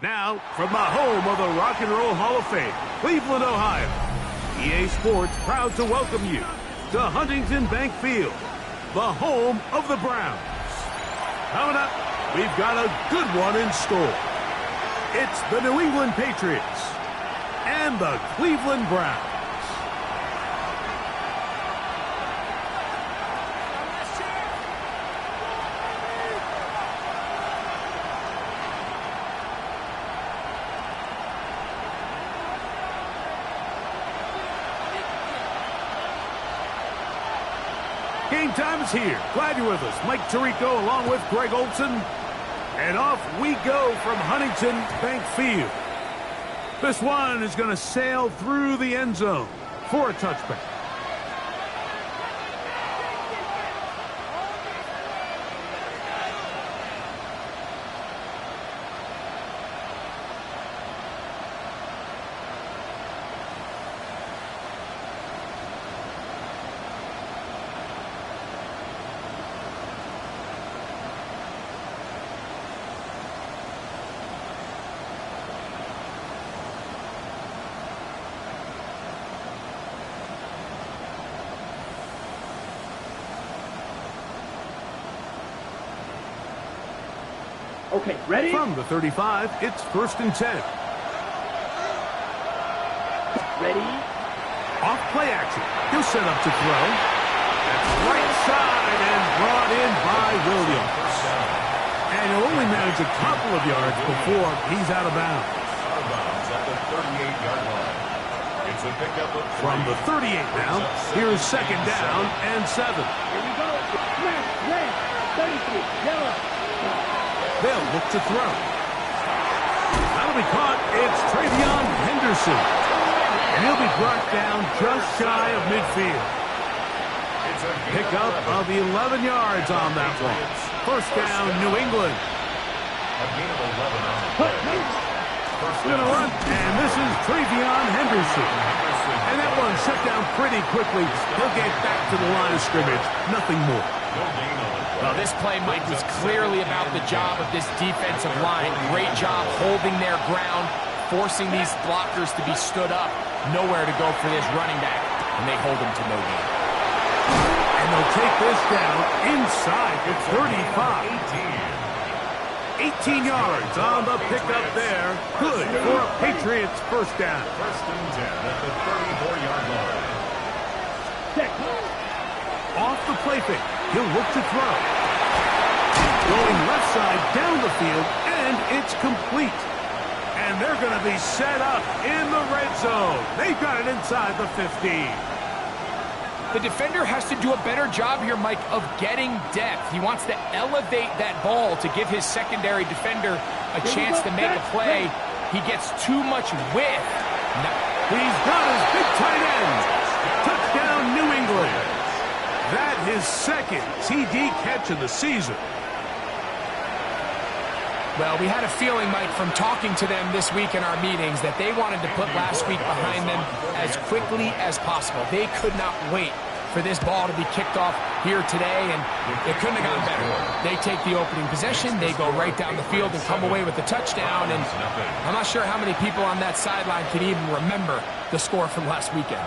Now, from the home of the Rock and Roll Hall of Fame, Cleveland, Ohio, EA Sports proud to welcome you to Huntington Bank Field, the home of the Browns. Coming up, we've got a good one in store. It's the New England Patriots and the Cleveland Browns. Game time is here. Glad you're with us. Mike Tirico along with Greg Olson. And off we go from Huntington Bank Field. This one is going to sail through the end zone for a touchback. Okay, ready? From the 35, it's 1st and 10. Ready? Off play action. He'll set up to throw. That's right side and brought in by Williams. And he'll only manage a couple of yards before he's out of bounds. At the 38-yard line. It's a pickup of From the 38 now, here's 2nd down and 7. Here we go. Smash, red, 33, yellow. They'll look to throw. That'll be caught. It's Travion Henderson. And he'll be brought down just shy of midfield. Pickup of 11 yards on that one. 1st down, New England. a gain of 11 on the play. Going to run, and this is Travion Henderson. And that one shut down pretty quickly. He'll get back to the line of scrimmage. Nothing more. Well, this play, Mike, was clearly about the job of this defensive line. Great job holding their ground, forcing these blockers to be stood up. Nowhere to go for this running back, and they hold him to no gain. And they'll take this down inside the 35. 18 yards on the pickup there. Good for a Patriots first down. 1st and 10 at the 34-yard line. Off the play fake. He'll look to throw. Going left side down the field, and it's complete. And they're going to be set up in the red zone. They've got it inside the 15. The defender has to do a better job here, Mike, of getting depth. He wants to elevate that ball to give his secondary defender a chance to make a play. He gets too much width. He's got his big tight end. Touchdown, New England. That his second TD catch of the season. Well, we had a feeling, Mike, from talking to them this week in our meetings that they wanted to put last week behind them as quickly as possible. They could not wait for this ball to be kicked off here today, and it couldn't have gone better. They take the opening possession, they go right down the field and come away with the touchdown, and I'm not sure how many people on that sideline can even remember the score from last weekend.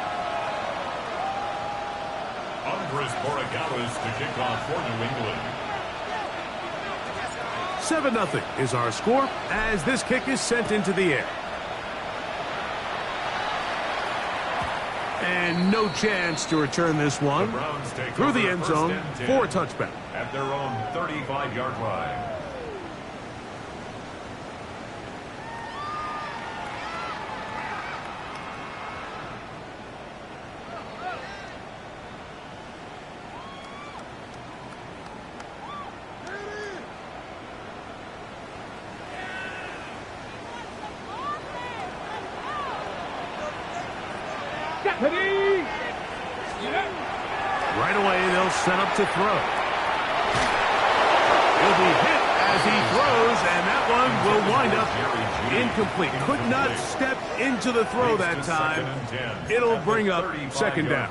Andres Borregales to kick off for New England. 7-0 is our score as this kick is sent into the air. And no chance to return this one through the end zone for a touchback. At their own 35-yard line. Ready. Right away, they'll set up to throw. He'll be hit as he throws, and that one will wind up incomplete. Could not step into the throw that time. It'll bring up second down.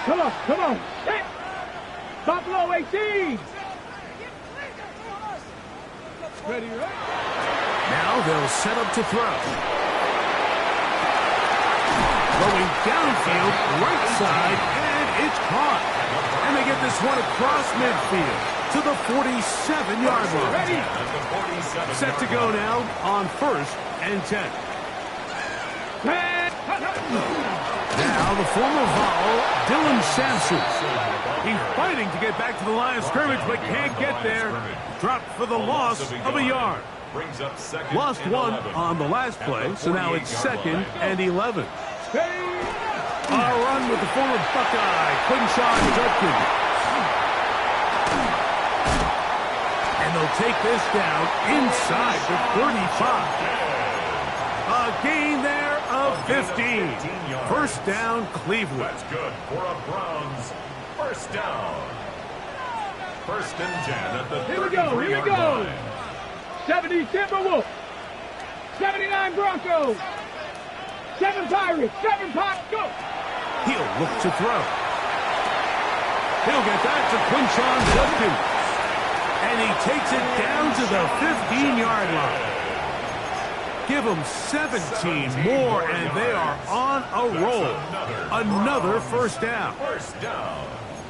Come on, come on. Hit. Buffalo 18. Ready, right? Now they'll set up to throw. Going downfield, right side, and it's caught. And they get this one across midfield to the 47-yard line. Ready. Set to go now on 1st and 10. Now the former Vol, Dylan Sampson. He's fighting to get back to the line of scrimmage, but can't get there. Dropped for the loss of a yard. Lost one on the last play, so now it's 2nd and 11. A run with the former Buckeye, Quinshawn. And they'll take this down inside the 35. A gain there of 15. First down, Cleveland. That's good for a Browns first down. 1st and 10 at the 33-yard line. 70 Timberwolves. 79 Broncos. 7 Pirates. 7 Pirates. Go. He'll look to throw. He'll get that to Quinshawn Judkins. And he takes it down to the 15-yard line. Give them 17 more, and they are on a roll. Another first down.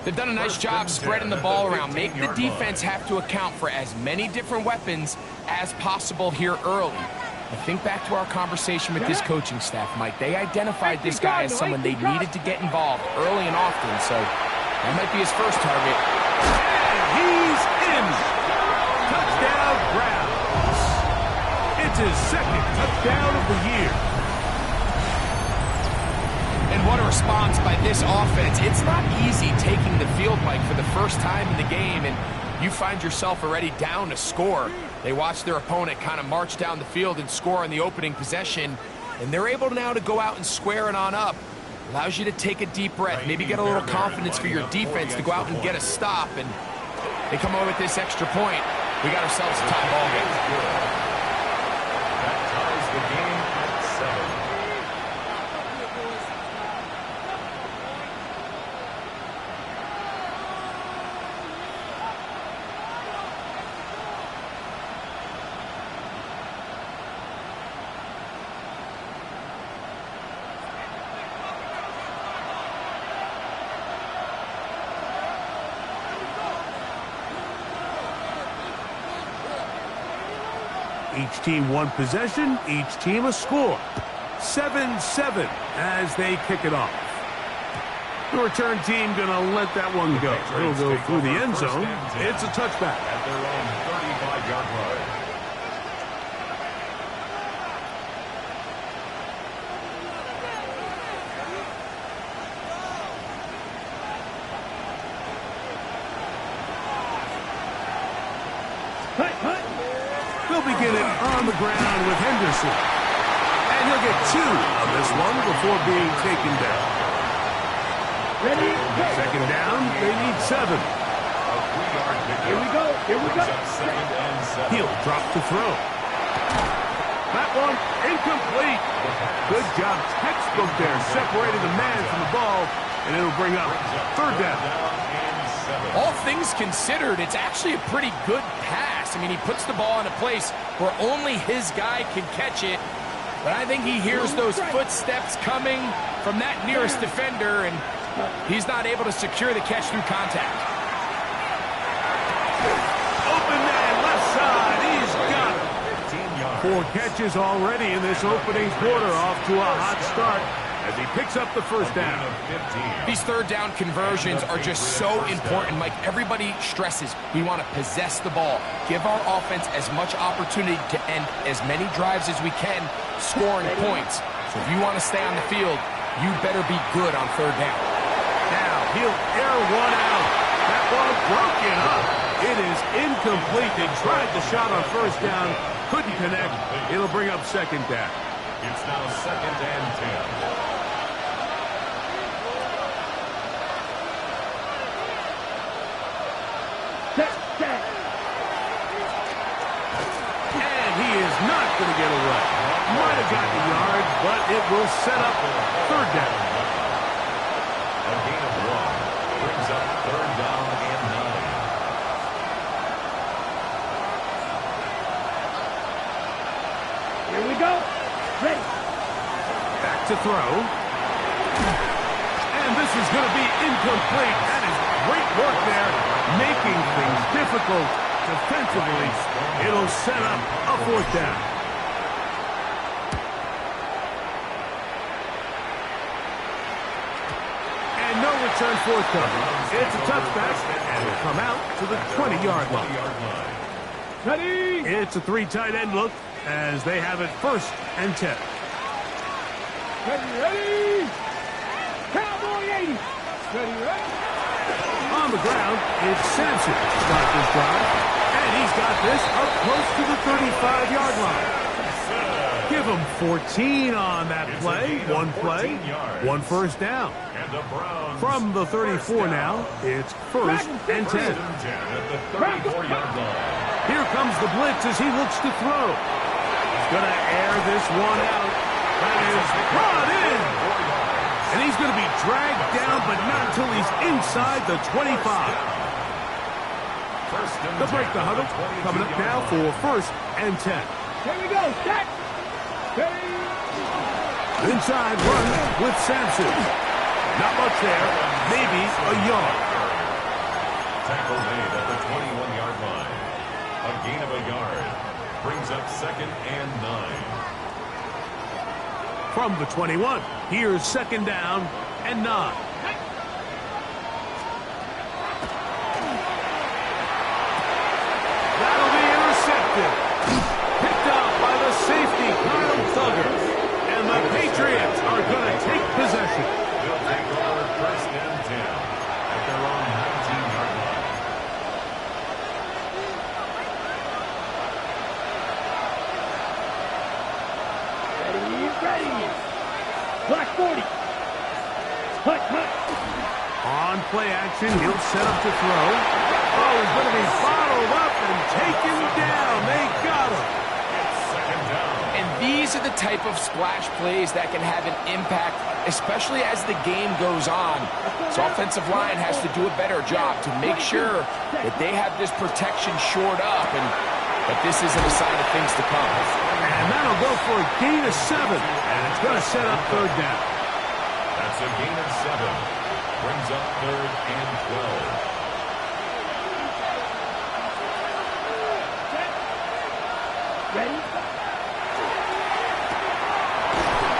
They've done a nice job spreading the ball around. Make the defense have to account for as many different weapons as possible here early. I think back to our conversation with this coaching staff, Mike. They identified this guy as someone they needed to get involved early and often, so that might be his first target. And he's in. Touchdown, Browns. It's his 2nd touchdown of the year. And what a response by this offense. It's not easy taking the field, Mike, for the first time in the game, and you find yourself already down to score. They watch their opponent kind of march down the field and score on the opening possession, and they're able now to go out and square it on up. Allows you to take a deep breath, maybe get a little confidence for your defense to go out and get a stop, and they come over with this extra point. We got ourselves a tie ball game. That ties the game at 7. Each team one possession, each team a score. 7-7 as they kick it off. The return team going to let that one go. It'll go through the end zone. It's a touchback. At their own 35-yard line. They'll begin it on the ground with Henderson. And he'll get 2 of this one before being taken down. Ready. Second down, they need 7. Here we go. Here we go. He'll drop to throw. That one incomplete. Good job, textbook there, separating the man from the ball, and it'll bring up 3rd down. All things considered, it's actually a pretty good pass. I mean, he puts the ball in a place where only his guy can catch it. But I think he hears those footsteps coming from that nearest defender, and he's not able to secure the catch through contact. Open man, left side, he's got it. 4 catches already in this opening quarter, off to a hot start as he picks up the first down. These 3rd down conversions are just so important, Mike. Everybody stresses we want to possess the ball, give our offense as much opportunity to end as many drives as we can, scoring points. So if you want to stay on the field, you better be good on 3rd down. Now he'll air one out. That ball broken up. It is incomplete. They tried the shot on 1st down, couldn't connect. It'll bring up 2nd down. It's now 2nd and 10. Set. And he is not going to get away. Might have gotten a yard, but it will set up 3rd down. A gain of 1 brings up 3rd down and 9. Here we go. Ready. Back to throw. And this is going to be incomplete. That is great work there, making things difficult defensively. It'll set up a 4th down. And no return forthcoming. It's a touchback, and it'll come out to the 20-yard line. Ready. It's a 3 tight end look as they have it 1st and 10. Ready. Cowboy 80. Ready. On the ground, it's Sampson to start this drive. And he's got this up close to the 35-yard line. Give him 14 on that play. 1 play, 1 first down. From the 34 now, it's 1st and 10. At the 34-yard line. Here comes the blitz as he looks to throw. He's going to air this one out. That is brought in. And he's going to be dragged down, but not until he's inside the 25. To break the huddle, coming up now for 1st and 10. Here we go. Set. Ready. Inside run with Sampson. Not much there, maybe a yard. Tackle made at the 21-yard line. A gain of a yard brings up 2nd and 9. From the 21, here's 2nd down and 9. That'll be intercepted. Picked up by the safety, Kyle Thugger. And the Patriots are going to take possession. They'll take over 1st and 10 at their own 19-yard line. Ready. Black 40. Hut. On play action, he'll set up to throw. Oh, he's going to be bottled up and taken down. They got him. It's 2nd down. And these are the type of splash plays that can have an impact, especially as the game goes on. So offensive line has to do a better job to make sure that they have this protection shored up and that this isn't a sign of things to come. And that'll go for a gain of 7. And it's going to set up 3rd down. That's a gain of 7. Brings up 3rd and 12. Ready.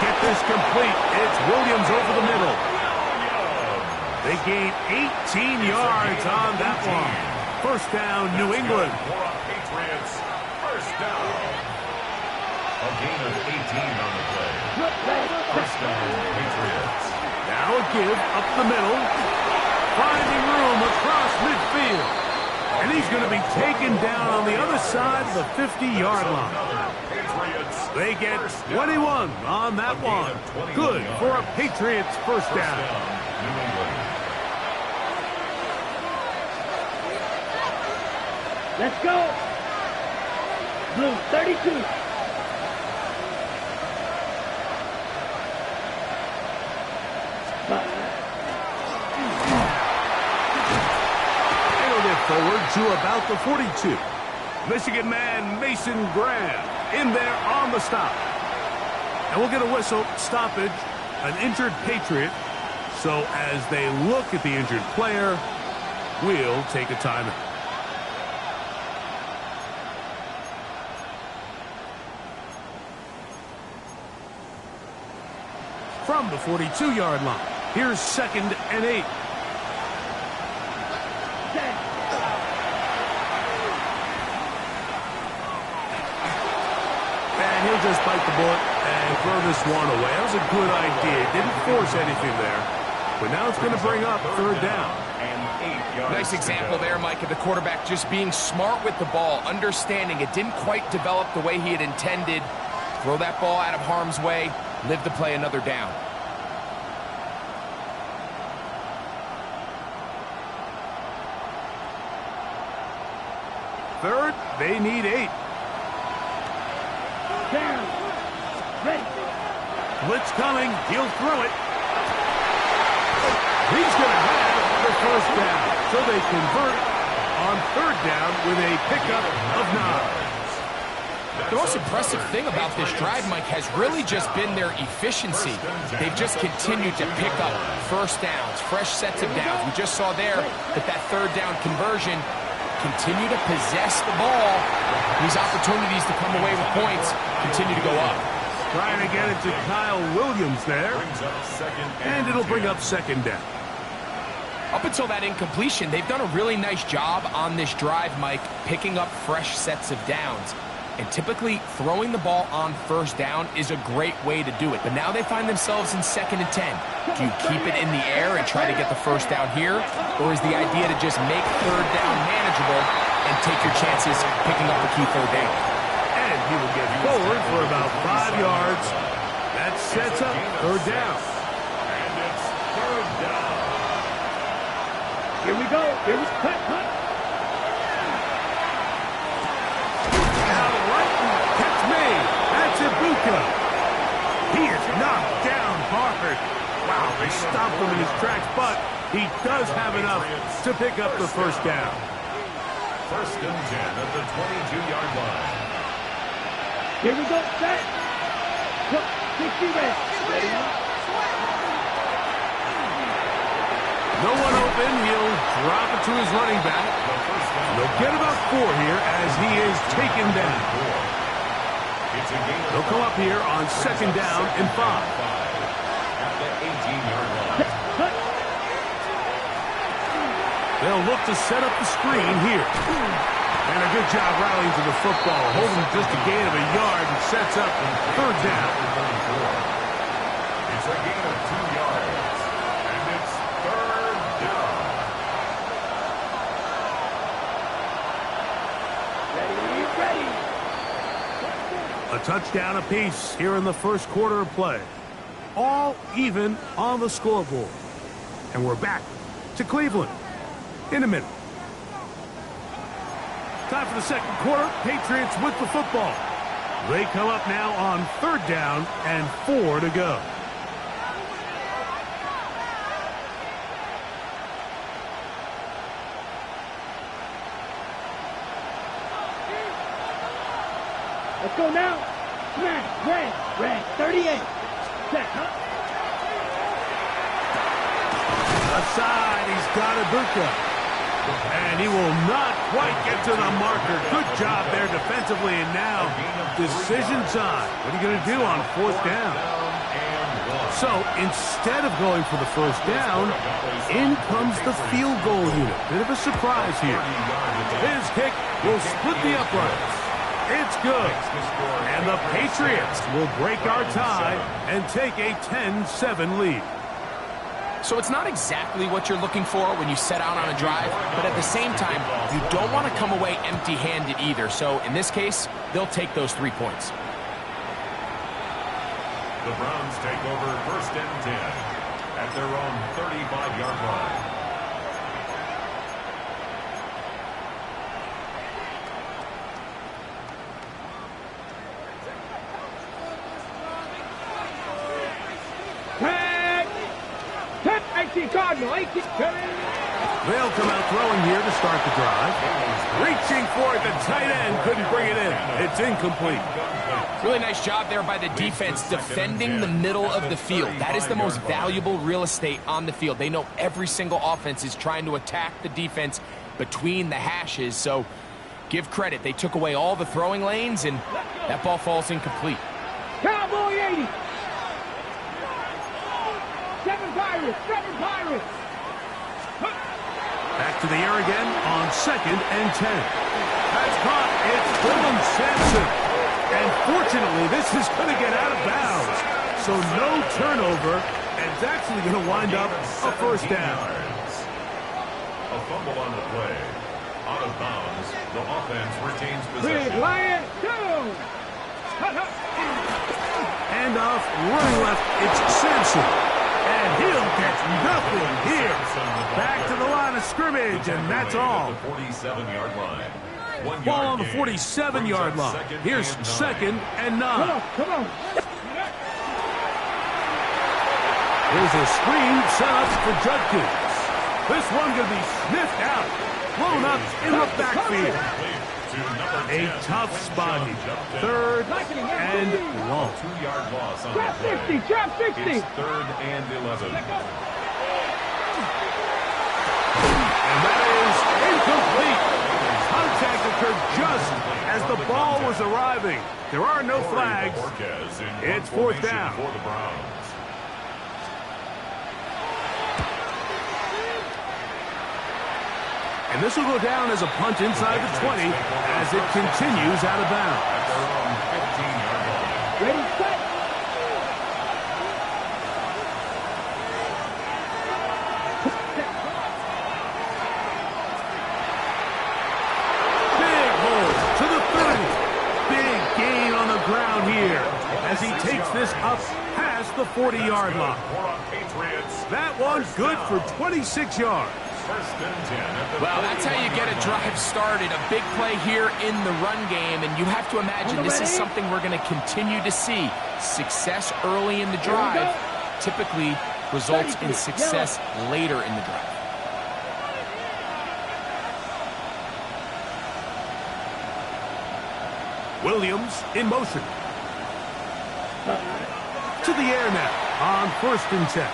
Get this complete. It's Williams over the middle. They gain 18 yards on that one. 1st down, New England. For a Patriots 1st down. A gain of 18 on the play. 1st down, Patriots. Now a give up the middle. Finding room across midfield. And he's going to be taken down on the other side of the 50-yard line. They get 21 on that one. Good for a Patriots 1st down. New England. Let's go. Blue 32. It'll get forward to about the 42. Michigan man Mason Graham in there on the stop. And we'll get a whistle, stoppage, an injured Patriot. So as they look at the injured player, we'll take a timeout. From the 42-yard line, here's 2nd and 8. And he'll just bite the bullet and throw this one away. That was a good idea. Didn't force anything there. But now it's going to bring up 3rd down. Nice example there, Mike, of the quarterback just being smart with the ball, understanding it didn't quite develop the way he had intended. Throw that ball out of harm's way, live to play another down. Third, they need 8. Down. Ready. Blitz coming. He'll throw it. He's going to have the first down. So they convert on third down with a pickup of 9. The most impressive thing about this drive, Mike, has really just been their efficiency. They've just continued to pick up first downs, fresh sets of downs. We just saw there that third down conversion, continue to possess the ball. These opportunities to come away with points continue to go up. Trying to get it to Kyle Williams there. And it'll bring up second down. Up until that incompletion, they've done a really nice job on this drive, Mike, picking up fresh sets of downs. And typically, throwing the ball on first down is a great way to do it. But now they find themselves in 2nd and 10. Do you keep it in the air and try to get the first down here? Or is the idea to just make third down manageable and take your chances picking up a key third down? And he will get forward for about 5 yards. That sets up third down. And it's third down. Here we go. Here we go. Cut. That's Ibuka. He is knocked down hard. Wow, they stopped him in his tracks, but he does have enough to pick up the first down. 1st and 10 at the 22-yard line. Here we go. Set. 60 ready. No one open. He'll drop it to his running back. They'll get about 4 here as he is taken down. They'll come up here on 2nd down and 5. At the 18-yard line. They'll look to set up the screen here. And a good job rallying to the football. Holding just a gain of a yard and sets up third down. It's a gain of 2 yards. And it's third down. Ready. A touchdown apiece here in the first quarter of play. All even on the scoreboard. And we're back to Cleveland in a minute. Time for the second quarter. Patriots with the football. They come up now on third down and 4 to go. Let's go now. Smash. Red. 38. Set. Outside, he's got Ibuka. And he will not quite get to the marker. Good job there defensively, and now decision time. What are you going to do on 4th down? So instead of going for the first down, in comes the field goal unit. Bit of a surprise here. His kick will split the uprights. It's good. And the Patriots will break our tie and take a 10-7 lead. So it's not exactly what you're looking for when you set out on a drive, but at the same time, you don't want to come away empty-handed either. So in this case, they'll take those 3 points. The Browns take over 1st and 10 at their own 35-yard line. Cardinal. They'll come out throwing here to start the drive. Reaching for it, the tight end couldn't bring it in. It's incomplete. Really nice job there by the defense defending the middle of the field. That is the most valuable real estate on the field. They know every single offense is trying to attack the defense between the hashes. So give credit. They took away all the throwing lanes, and that ball falls incomplete. Cowboy 80. 7 Pirates. Back to the air again on 2nd and 10. That's caught. It's Dylan Sampson. And fortunately, this is going to get out of bounds. So no turnover, and it's actually going to wind up a first down. A fumble on the play. Out of bounds. The offense retains possession. Big Lion 2. Handoff, running left, it's Simpson. And he'll catch nothing here. Back to the line of scrimmage, and that's all. 47-yard line. Ball on the 47-yard line. Here's 2nd and 9. Come on. Here's a screen set up for Judkins. This one going to be sniffed out. Blown up in the backfield. A tough spot here. 3rd and long. 2-yard loss on Trap the play. 60, trap 60. It's 3rd and 11. And that is incomplete. Contact occurred just as the ball was arriving. There are no flags. It's 4th down. For the Browns. And this will go down as a punt inside the 20 as it continues out of bounds. At their own 15-yard line. Ready, set. Big hole to the 30. Big gain on the ground here as he takes this up past the 40-yard line. That one's good for 26 yards. Well, that's how you get a drive started. A big play here in the run game, and you have to imagine this is something we're going to continue to see. Success early in the drive typically results in success later in the drive. Williams in motion. To the air now on 1st and 10.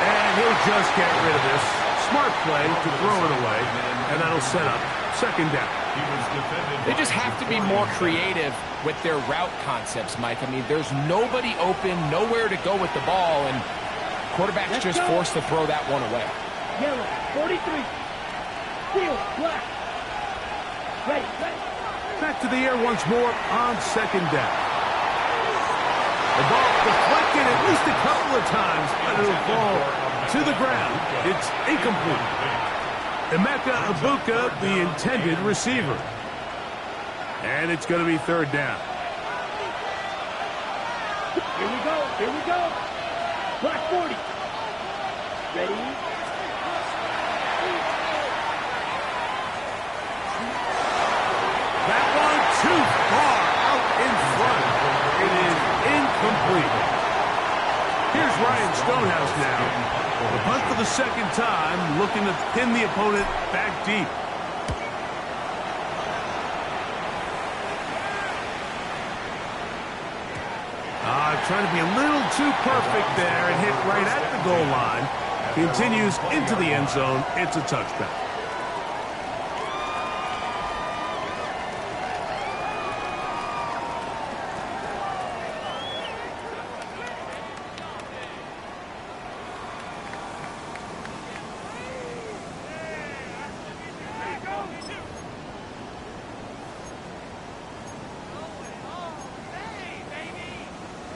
And he'll just get rid of this. Smart play to throw it away, and that'll set up 2nd down. They just have to be more creative with their route concepts, Mike. I mean, there's nobody open, nowhere to go with the ball, and quarterback's just forced to throw that one away. Yellow, 43. Steel, black. Ready, ready. Back to the air once more on 2nd down. The ball deflected at least a couple of times, but it'll fall to the ground. It's incomplete. Emeka Ibuka, the intended receiver. And it's going to be 3rd down. Here we go, here we go. Black 40. Ready. That one too far out in front. It is incomplete. Here's Ryan Stonehouse now. The punt for the 2nd time, looking to pin the opponent back deep. Trying to be a little too perfect there and hit right at the goal line. Continues into the end zone. It's a touchback.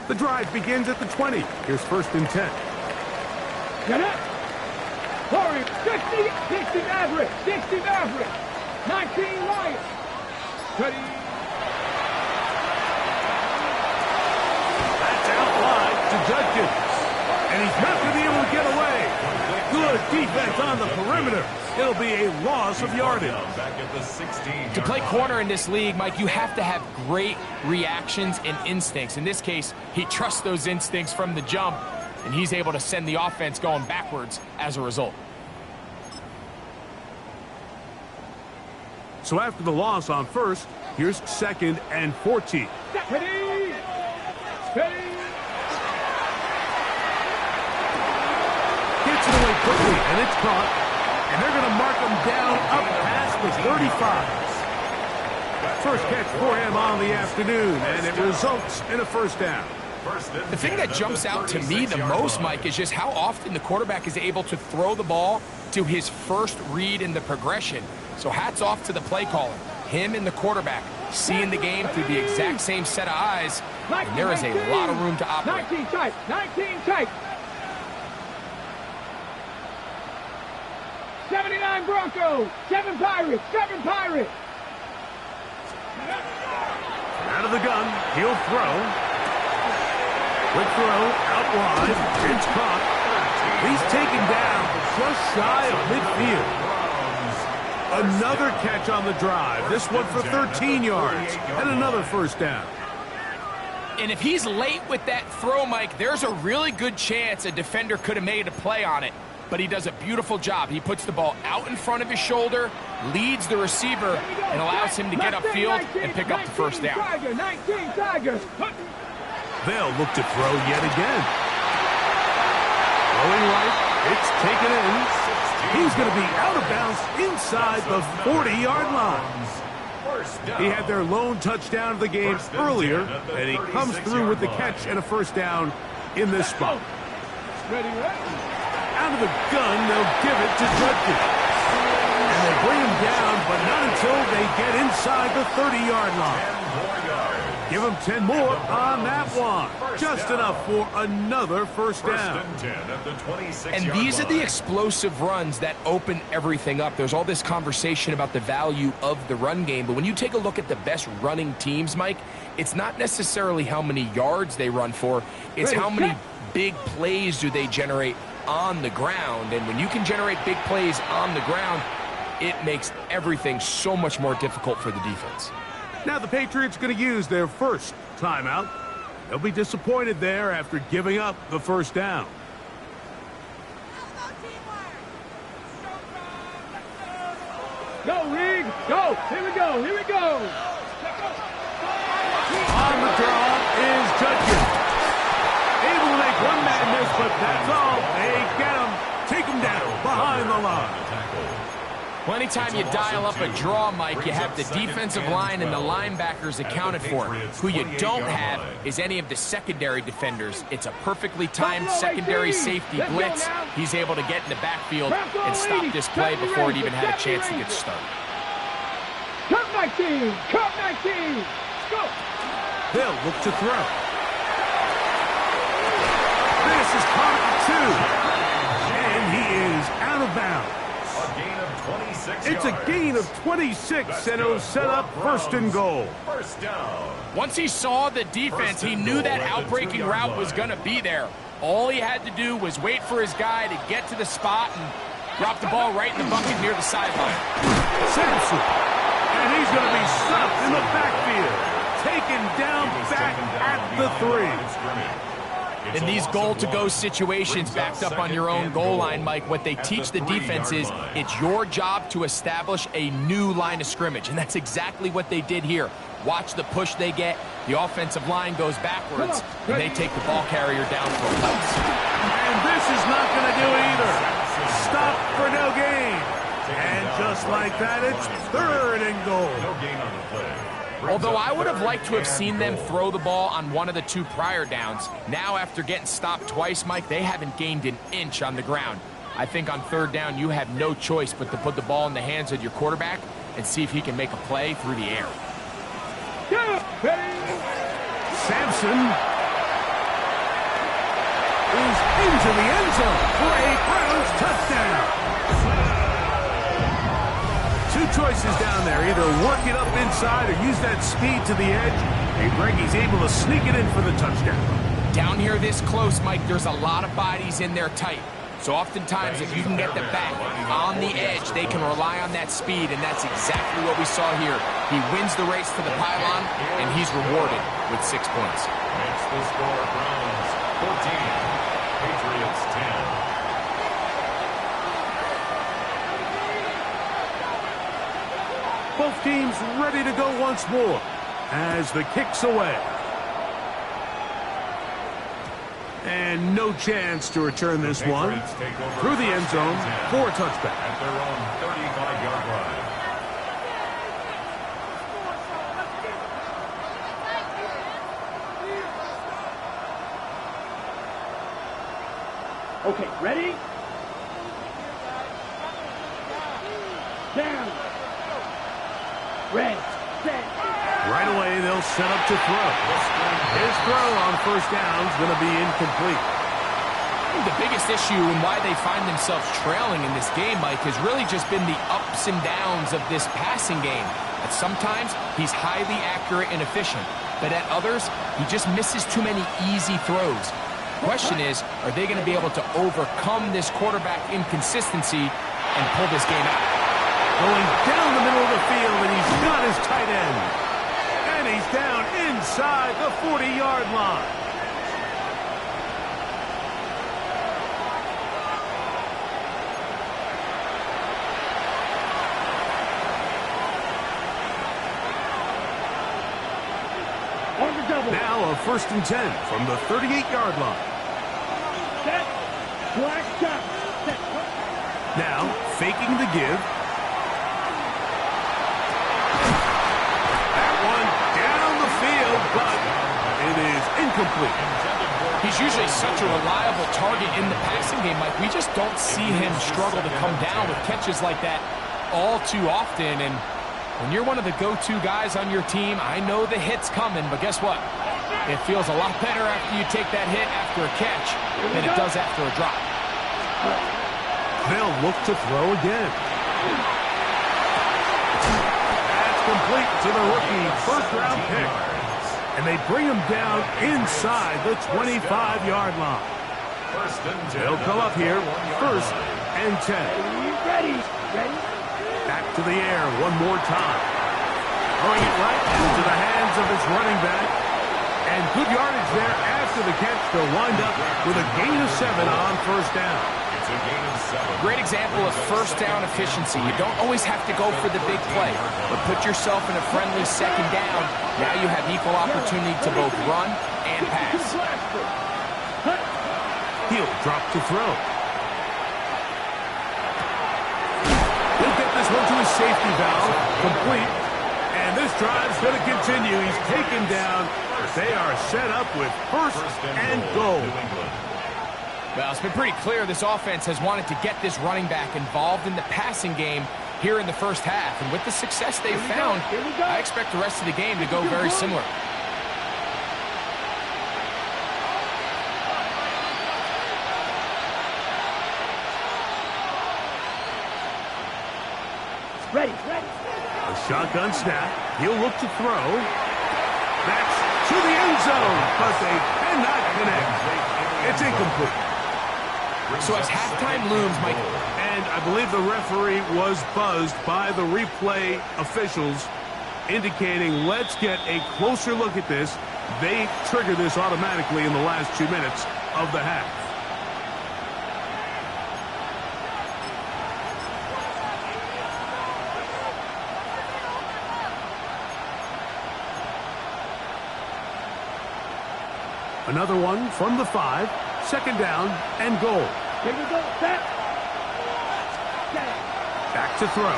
The drive begins at the 20. Here's 1st and 10. Get it. Hurry. 60 average. 60 average. 19 Lions. Ready. That's out wide to Judkins. And he's not going to be able to get away. Good defense on the perimeter. It'll be a loss of yardage. Back at the 16. To play corner in this league, Mike, you have to have great reactions and instincts. In this case, he trusts those instincts from the jump, and he's able to send the offense going backwards as a result. So after the loss on 1st, here's 2nd and 14. Ready. Ready. Gets it away quickly, and it's caught. And they're going to mark him down up past the 35. First catch for him on the afternoon, and it results in a 1st down. The thing that jumps out to me the most, Mike, is just how often the quarterback is able to throw the ball to his first read in the progression. So hats off to the play caller. Him and the quarterback seeing the game through the exact same set of eyes, and there is a lot of room to operate. 19 tight. 19 tight. 79 Broncos. 7 Pirates. 7 Pirates. Out of the gun, he'll throw. Quick throw, out wide, it's caught. He's taken down just shy of midfield. Another catch on the drive, this one for 13 yards, and another first down. And if he's late with that throw, Mike, there's a really good chance a defender could have made a play on it. But he does a beautiful job. He puts the ball out in front of his shoulder, leads the receiver, and allows him to get upfield and pick up the first down. They'll look to throw yet again. Throwing right, it's taken in. He's going to be out of bounds inside the 40-yard line. He had their lone touchdown of the game earlier, and he comes through with the catch and a first down in this spot. Out of the gun, they'll give it to Judkins. And they bring him down, but not until they get inside the 30-yard line. Give him 10 more on that one. Just enough for another first down. And these are the explosive runs that open everything up. There's all this conversation about the value of the run game, but when you take a look at the best running teams, Mike, it's not necessarily how many yards they run for, it's how many big plays do they generate on the ground. And when you can generate big plays on the ground, it makes everything so much more difficult for the defense. Now the Patriots going to use their first timeout. They'll be disappointed there after giving up the first down. Go, Rig! Go! Here we go! Here we go! On the draw is Judkins. Able to make one man miss, but that's all. They get him. Take him down behind the line. Well, anytime you dial up a draw, Mike, you have the defensive line and the linebackers accounted for. Who you don't have is any of the secondary defenders. It's a perfectly timed secondary safety blitz. He's able to get in the backfield and stop this play before it even had a chance to get started. Cut 19! Cut 19! Let's go! They'll look to throw. This is caught at 2. And he is out of bounds. It's a gain of 26, and it'll set up first and goal. Once he saw the defense, he knew that outbreaking route was going to be there. All he had to do was wait for his guy to get to the spot and drop the ball right in the bucket near the sideline. Sampson, and he's going to be stopped in the backfield. Taken down back at the 3. In these goal-to-go situations, backed up on your own goal line, Mike, what they teach the defense is it's your job to establish a new line of scrimmage, and that's exactly what they did here. Watch the push they get. The offensive line goes backwards, and they take the ball carrier down for a pass. And this is not going to do it either. Stop for no gain. And just like that, it's third and goal. No gain on the play. Although I would have liked to have seen them throw the ball on one of the 2 prior downs. Now, after getting stopped twice, Mike, they haven't gained an inch on the ground. I think on 3rd down, you have no choice but to put the ball in the hands of your quarterback and see if he can make a play through the air. Sampson is into the end zone for a Browns touchdown. 2 choices down there. Either work it up inside or use that speed to the edge. He's able to sneak it in for the touchdown. Down here this close, Mike, there's a lot of bodies in there tight. So oftentimes, if you can get the back on the edge, they can rely on that speed, and that's exactly what we saw here. He wins the race to the pylon, and he's rewarded with 6 points. Makes the score Browns 14, Patriots 10. Both teams ready to go once more as the kick's away. And no chance to return this one through the end zone for a touchback. At their own 35-yard line. Okay, ready? Down. Red, set. Right away, they'll set up to throw. His throw on first down is going to be incomplete. The biggest issue and why they find themselves trailing in this game, Mike, has really just been the ups and downs of this passing game. That sometimes he's highly accurate and efficient, but at others, he just misses too many easy throws. Question is, are they going to be able to overcome this quarterback inconsistency and pull this game out? Going down the middle of the field, and he's got his tight end. And he's down inside the 40-yard line. Now a 1st and 10 from the 38-yard line. Set. Black shot. Set. Now faking the give. That one down the field, but it is incomplete. He's usually such a reliable target in the passing game, Mike. We just don't see him struggle to come down with catches like that all too often. And when you're one of the go-to guys on your team, I know the hit's coming, but guess what? It feels a lot better after you take that hit after a catch than it does after a drop. They'll look to throw again. That's complete to the rookie first-round pick. And they bring him down inside the 25-yard line. They'll come up here, 1st and 10. Ready. Back to the air one more time. Throwing it right into the hands of his running back. And good yardage there after the catch to wind up with a gain of 7 on 1st down. It's a gain of 7. Great example of 1st down efficiency. You don't always have to go for the big play, but put yourself in a friendly 2nd down. Now you have equal opportunity to both run and pass. He'll drop to throw. He'll get this one to his safety valve, complete. And this drive's going to continue. He's taken down. They are set up with 1st and goal. Well, it's been pretty clear this offense has wanted to get this running back involved in the passing game here in the 1st half. And with the success they've found, I expect the rest of the game to go very similar. Ready. A shotgun snap. He'll look to throw. That's to the end zone, but they cannot connect. It's incomplete. So as halftime looms, Mike. And I believe the referee was buzzed by the replay officials, indicating let's get a closer look at this. They trigger this automatically in the last 2 minutes of the half. Another one from the 5, 2nd down and goal. Here we go. Set. Back to throw.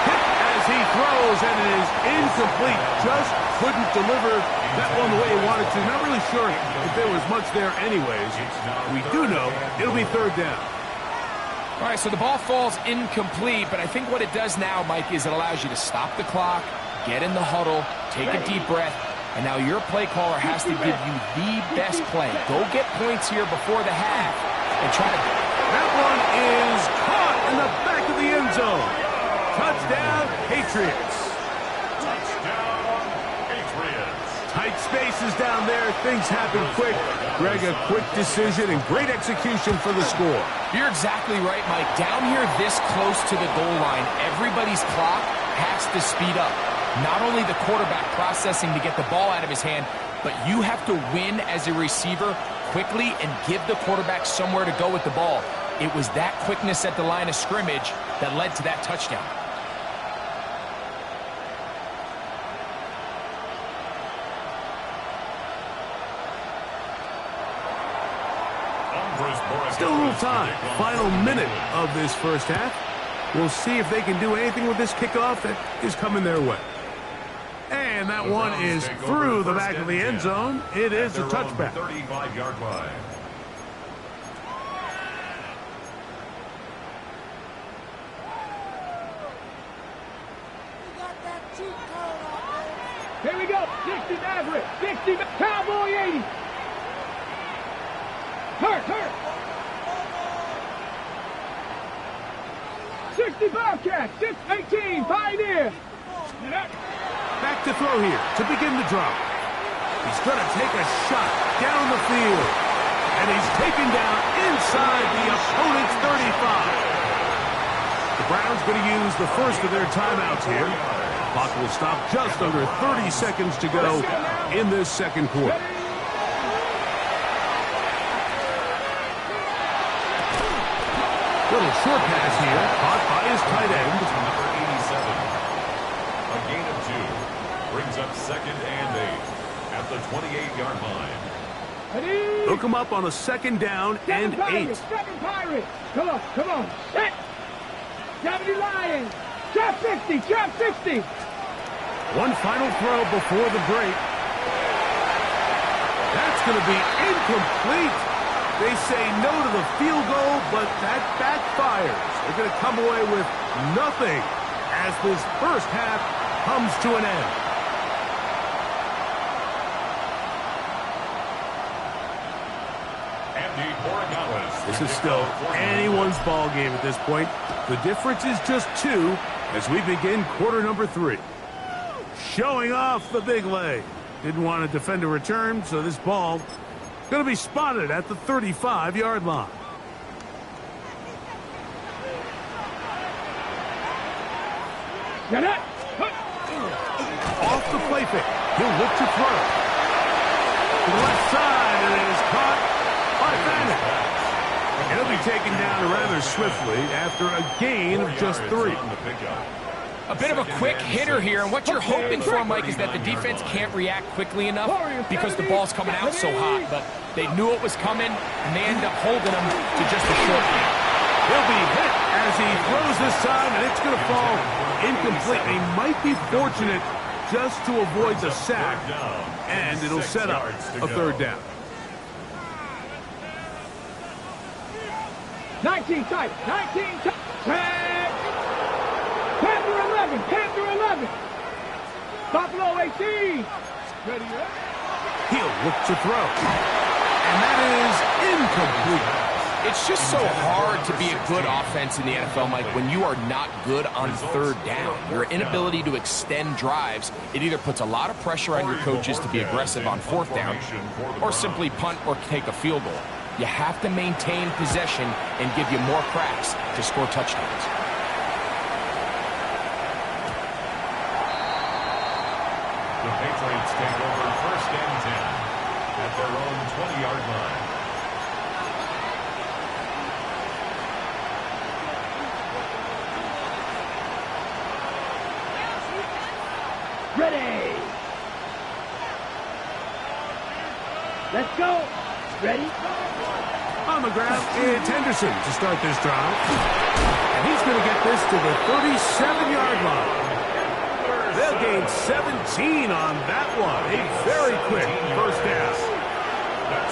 Hit as he throws, and it is incomplete. Just couldn't deliver that one the way he wanted to. Not really sure if there was much there anyways. We do know it'll be 3rd down. All right, so the ball falls incomplete, but I think what it does now, Mike, is it allows you to stop the clock, get in the huddle, take a deep breath, and now your play caller has to give you the best play. Go get points here before the half and try to... That one is caught in the back of the end zone. Touchdown, Patriots. Touchdown, Patriots. Tight spaces down there. Things happen quick. Greg, a quick decision and great execution for the score. You're exactly right, Mike. Down here this close to the goal line, everybody's clock has to speed up. Not only the quarterback processing to get the ball out of his hand, but you have to win as a receiver quickly and give the quarterback somewhere to go with the ball. It was that quickness at the line of scrimmage that led to that touchdown. Still a little time. Final minute of this 1st half. We'll see if they can do anything with this kickoff that is coming their way. And that one is through the back of the end zone. It is a touchback. 35-yard line. Here we go. 60 Maverick. 60 Cowboy 80. Hurt. 60 Bobcat. 618 Pioneer. Back to throw here to begin the drive. He's going to take a shot down the field. And he's taken down inside the opponent's 35. The Browns going to use the first of their timeouts here. Clock will stop just under 30 seconds to go in this second quarter. Little short pass here, caught by his tight end. Number 87. A gain of 2. Brings up 2nd and 8 at the 28-yard line. Hook him up on a 2nd down and 8. Second Pirates. Come on, come on. Set. 70 Lions. Drop 60, drop 60. One final throw before the break. That's going to be incomplete. They say no to the field goal, but that backfires. They're going to come away with nothing as this first half comes to an end. This is still anyone's ball game at this point. The difference is just 2 as we begin quarter number 3. Showing off the big leg. Didn't want to defend a return, so this ball going to be spotted at the 35-yard line. Off the play fake. He'll look to throw. To the left side, and it is caught by Bannon. He'll be taken down rather swiftly after a gain of just 3. A bit of a quick hitter here, and what you're hoping for, Mike, is that the defense can't react quickly enough because the ball's coming out so hot. But they knew it was coming, and they end up holding him to just a short gain. He'll be hit as he throws this time, and it's going to fall incomplete. He might be fortunate just to avoid the sack, and it'll set up a 3rd down. 19 tight, 19 tight. Panther 11, Panther 11. Buffalo 18. Ready, He'll look to throw. And that is incomplete. It's just so hard to be a good offense in the NFL, Mike, when you are not good on 3rd down. Your inability to extend drives, it either puts a lot of pressure on your coaches to be aggressive on 4th down or simply punt or take a field goal. You have to maintain possession and give you more cracks to score touchdowns. The Patriots take over 1st and 10 at their own 20-yard line. Ready. Let's go. Ready? On the ground, it's Henderson to start this drive. And he's going to get this to the 37-yard line. They'll gain 17 on that one. A very quick first down.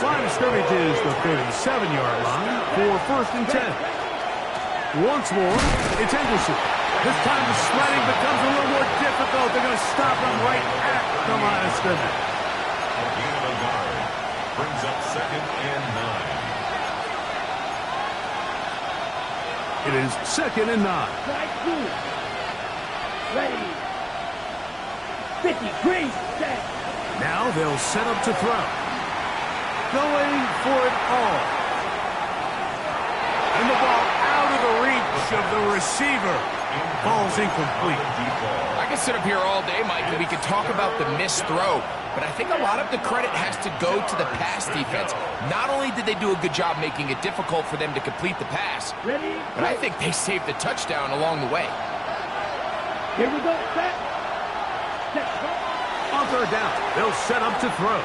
Line of scrimmage is the 37-yard line for 1st and 10. Once more, it's Henderson. This time the sledding becomes a little more difficult. They're going to stop him right at the line of scrimmage. A gain of a yard brings up 2nd and 9. It is 2nd and 9. Right through. Ready. 50, green, set. Now they'll set up to throw. Going for it all. And the ball out of the reach of the receiver. Ball's incomplete. I can sit up here all day, Mike, and we can talk about the missed throw, but I think a lot of the credit has to go to the pass defense. Not only did they do a good job making it difficult for them to complete the pass, but I think they saved the touchdown along the way. Here we go, set. On 3rd down, they'll set up to throw.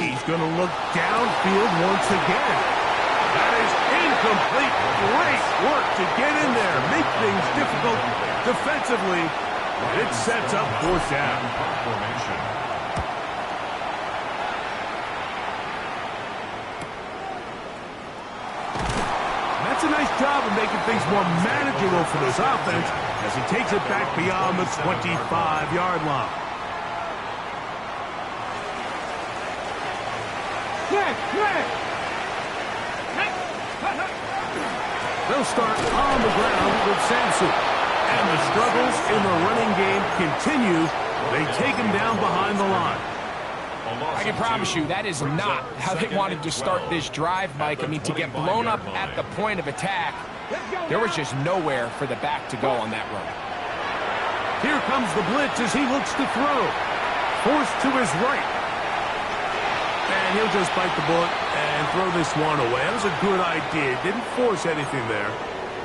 He's going to look downfield once again. That is incomplete. Great work to get in there, make things difficult defensively. It sets up 4th down. Formation. That's a nice job of making things more manageable for this offense as he takes it back beyond the 25-yard line. They'll start on the ground with Samson. And the struggles in the running game continue They take him down behind the line. I can promise you that is not how they wanted to start this drive, Mike. I mean, to get blown up at the point of attack, there was just nowhere for the back to go on that run. Here comes the blitz as he looks to throw. Forced to his right. And he'll just bite the bullet and throw this one away. That was a good idea. Didn't force anything there.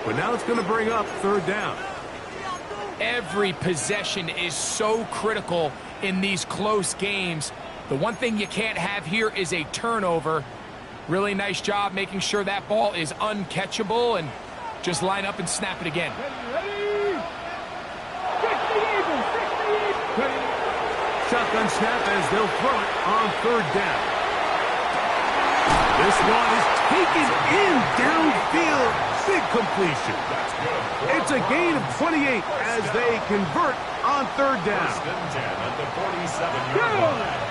But now it's going to bring up third down. Every possession is so critical in these close games. The one thing you can't have here is a turnover. Really nice job making sure that ball is uncatchable, and just line up and snap it again. Shotgun snap as they'll throw it on third down. This one is taken in downfield. Big completion. It's a gain of 28 as they convert on third down. First and 10 at the 47-yard line.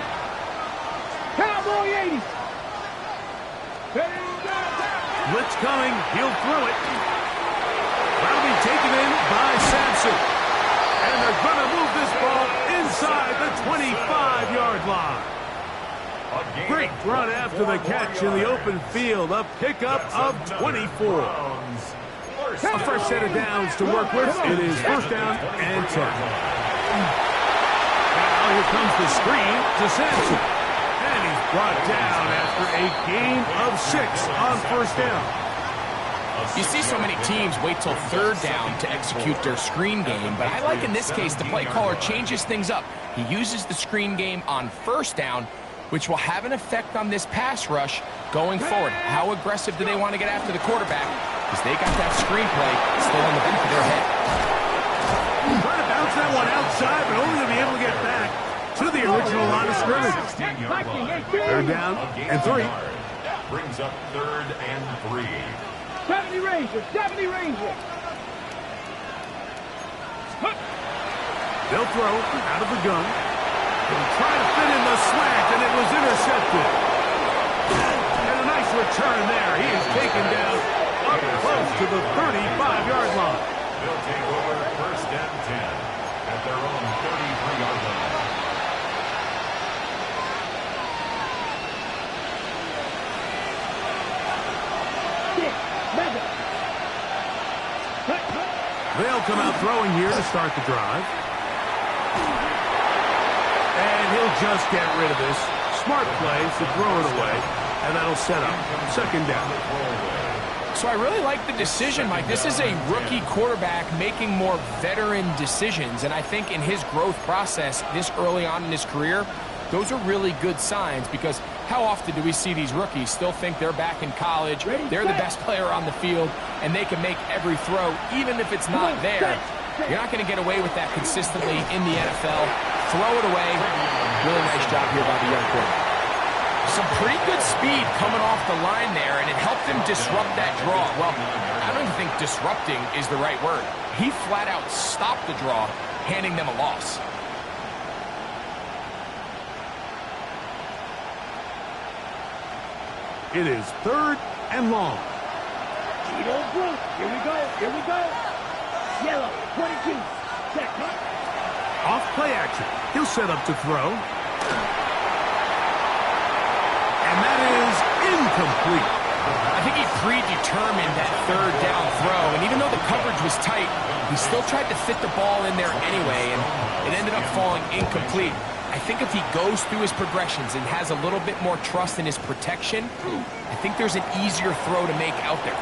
Cowboy 80. Blitz coming. He'll throw it. That'll be taken in by Sampson. And they're going to move this ball inside the 25-yard line. Great run after the catch in the open field. A pickup of 24. A fresh set of downs to work with. It is first down and 10. Now here comes the screen to Sampson. And he's brought down after a gain of 6 on first down. You see so many teams wait till third down to execute their screen game, but I like in this case the play caller changes things up. He uses the screen game on first down, which will have an effect on this pass rush going forward. How aggressive do they want to get after the quarterback? Because they got that screenplay still in the back of their head. Trying to bounce that one outside, but only to be able to get back to the original line of scrimmage. Third down and 3. Brings up third and 3. 70 Rangers, 70 Rangers. They'll throw out of the gun. And try to fit in the slant, and it was intercepted. And a nice return there. He is taken down up close to the 35-yard line. They'll take over first and 10 at their own 33-yard line. They'll come out throwing here to start the drive. And he'll just get rid of this. Smart play to throw it away. And that'll set up second down. So I really like the decision, Mike. This is a rookie quarterback making more veteran decisions. And I think in his growth process this early on in his career, those are really good signs, because how often do we see these rookies still think they're back in college, they're the best player on the field, and they can make every throw, even if it's not there. You're not going to get away with that consistently in the NFL. Throw it away. Really nice job here by the young quarterback. Some pretty good speed coming off the line there, and it helped him disrupt that draw. Well, I don't even think disrupting is the right word. He flat out stopped the draw, handing them a loss. It is third and long. Cheeto Brooks. Here we go. Here we go. Yellow, 22. Check. Off play action. He'll set up to throw. And that is incomplete. I think he predetermined that third down throw, and even though the coverage was tight, he still tried to fit the ball in there anyway, and it ended up falling incomplete. I think if he goes through his progressions and has a little bit more trust in his protection, I think there's an easier throw to make out there.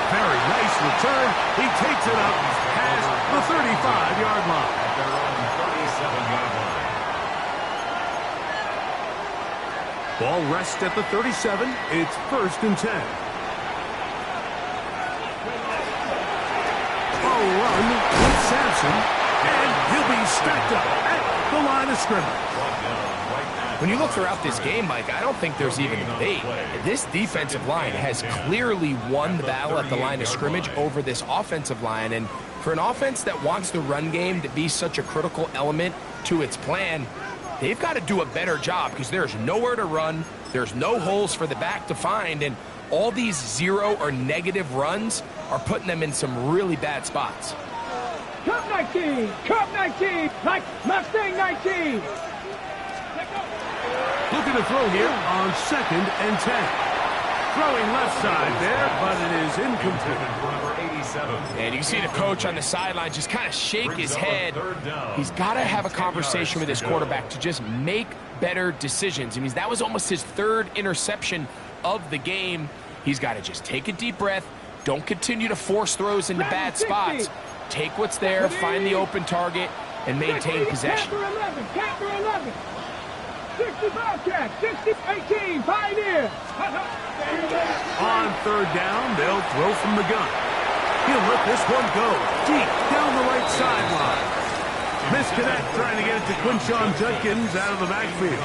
Very nice return. He takes it up past the 35-yard line. At their own 37-yard line. Ball rests at the 37. It's first and 10. A run with Sampson, and he'll be stacked up at the line of scrimmage. When you look throughout this game, Mike, I don't think there's even a debate. This defensive line has clearly won the battle at the line of scrimmage over this offensive line. And for an offense that wants the run game to be such a critical element to its plan, they've got to do a better job, because there's nowhere to run, there's no holes for the back to find, and all these zero or negative runs are putting them in some really bad spots. Cup 19. Cup 19. Like Mustang 19. Looking to throw here on 2nd and 10. Throwing left side there, but it is incomplete. And you see the coach on the sideline just kind of shake his head. He's got to have a conversation with his quarterback to just make better decisions. I mean, that was almost his 3rd interception of the game. He's got to just take a deep breath. Don't continue to force throws into bad spots. Take what's there, find the open target, and maintain possession. 65 catch, 60-18, Pioneer. On 3rd down, they'll throw from the gun. He'll let this one go deep down the right sideline. Misconnect trying to get it to Quinshon Judkins out of the backfield.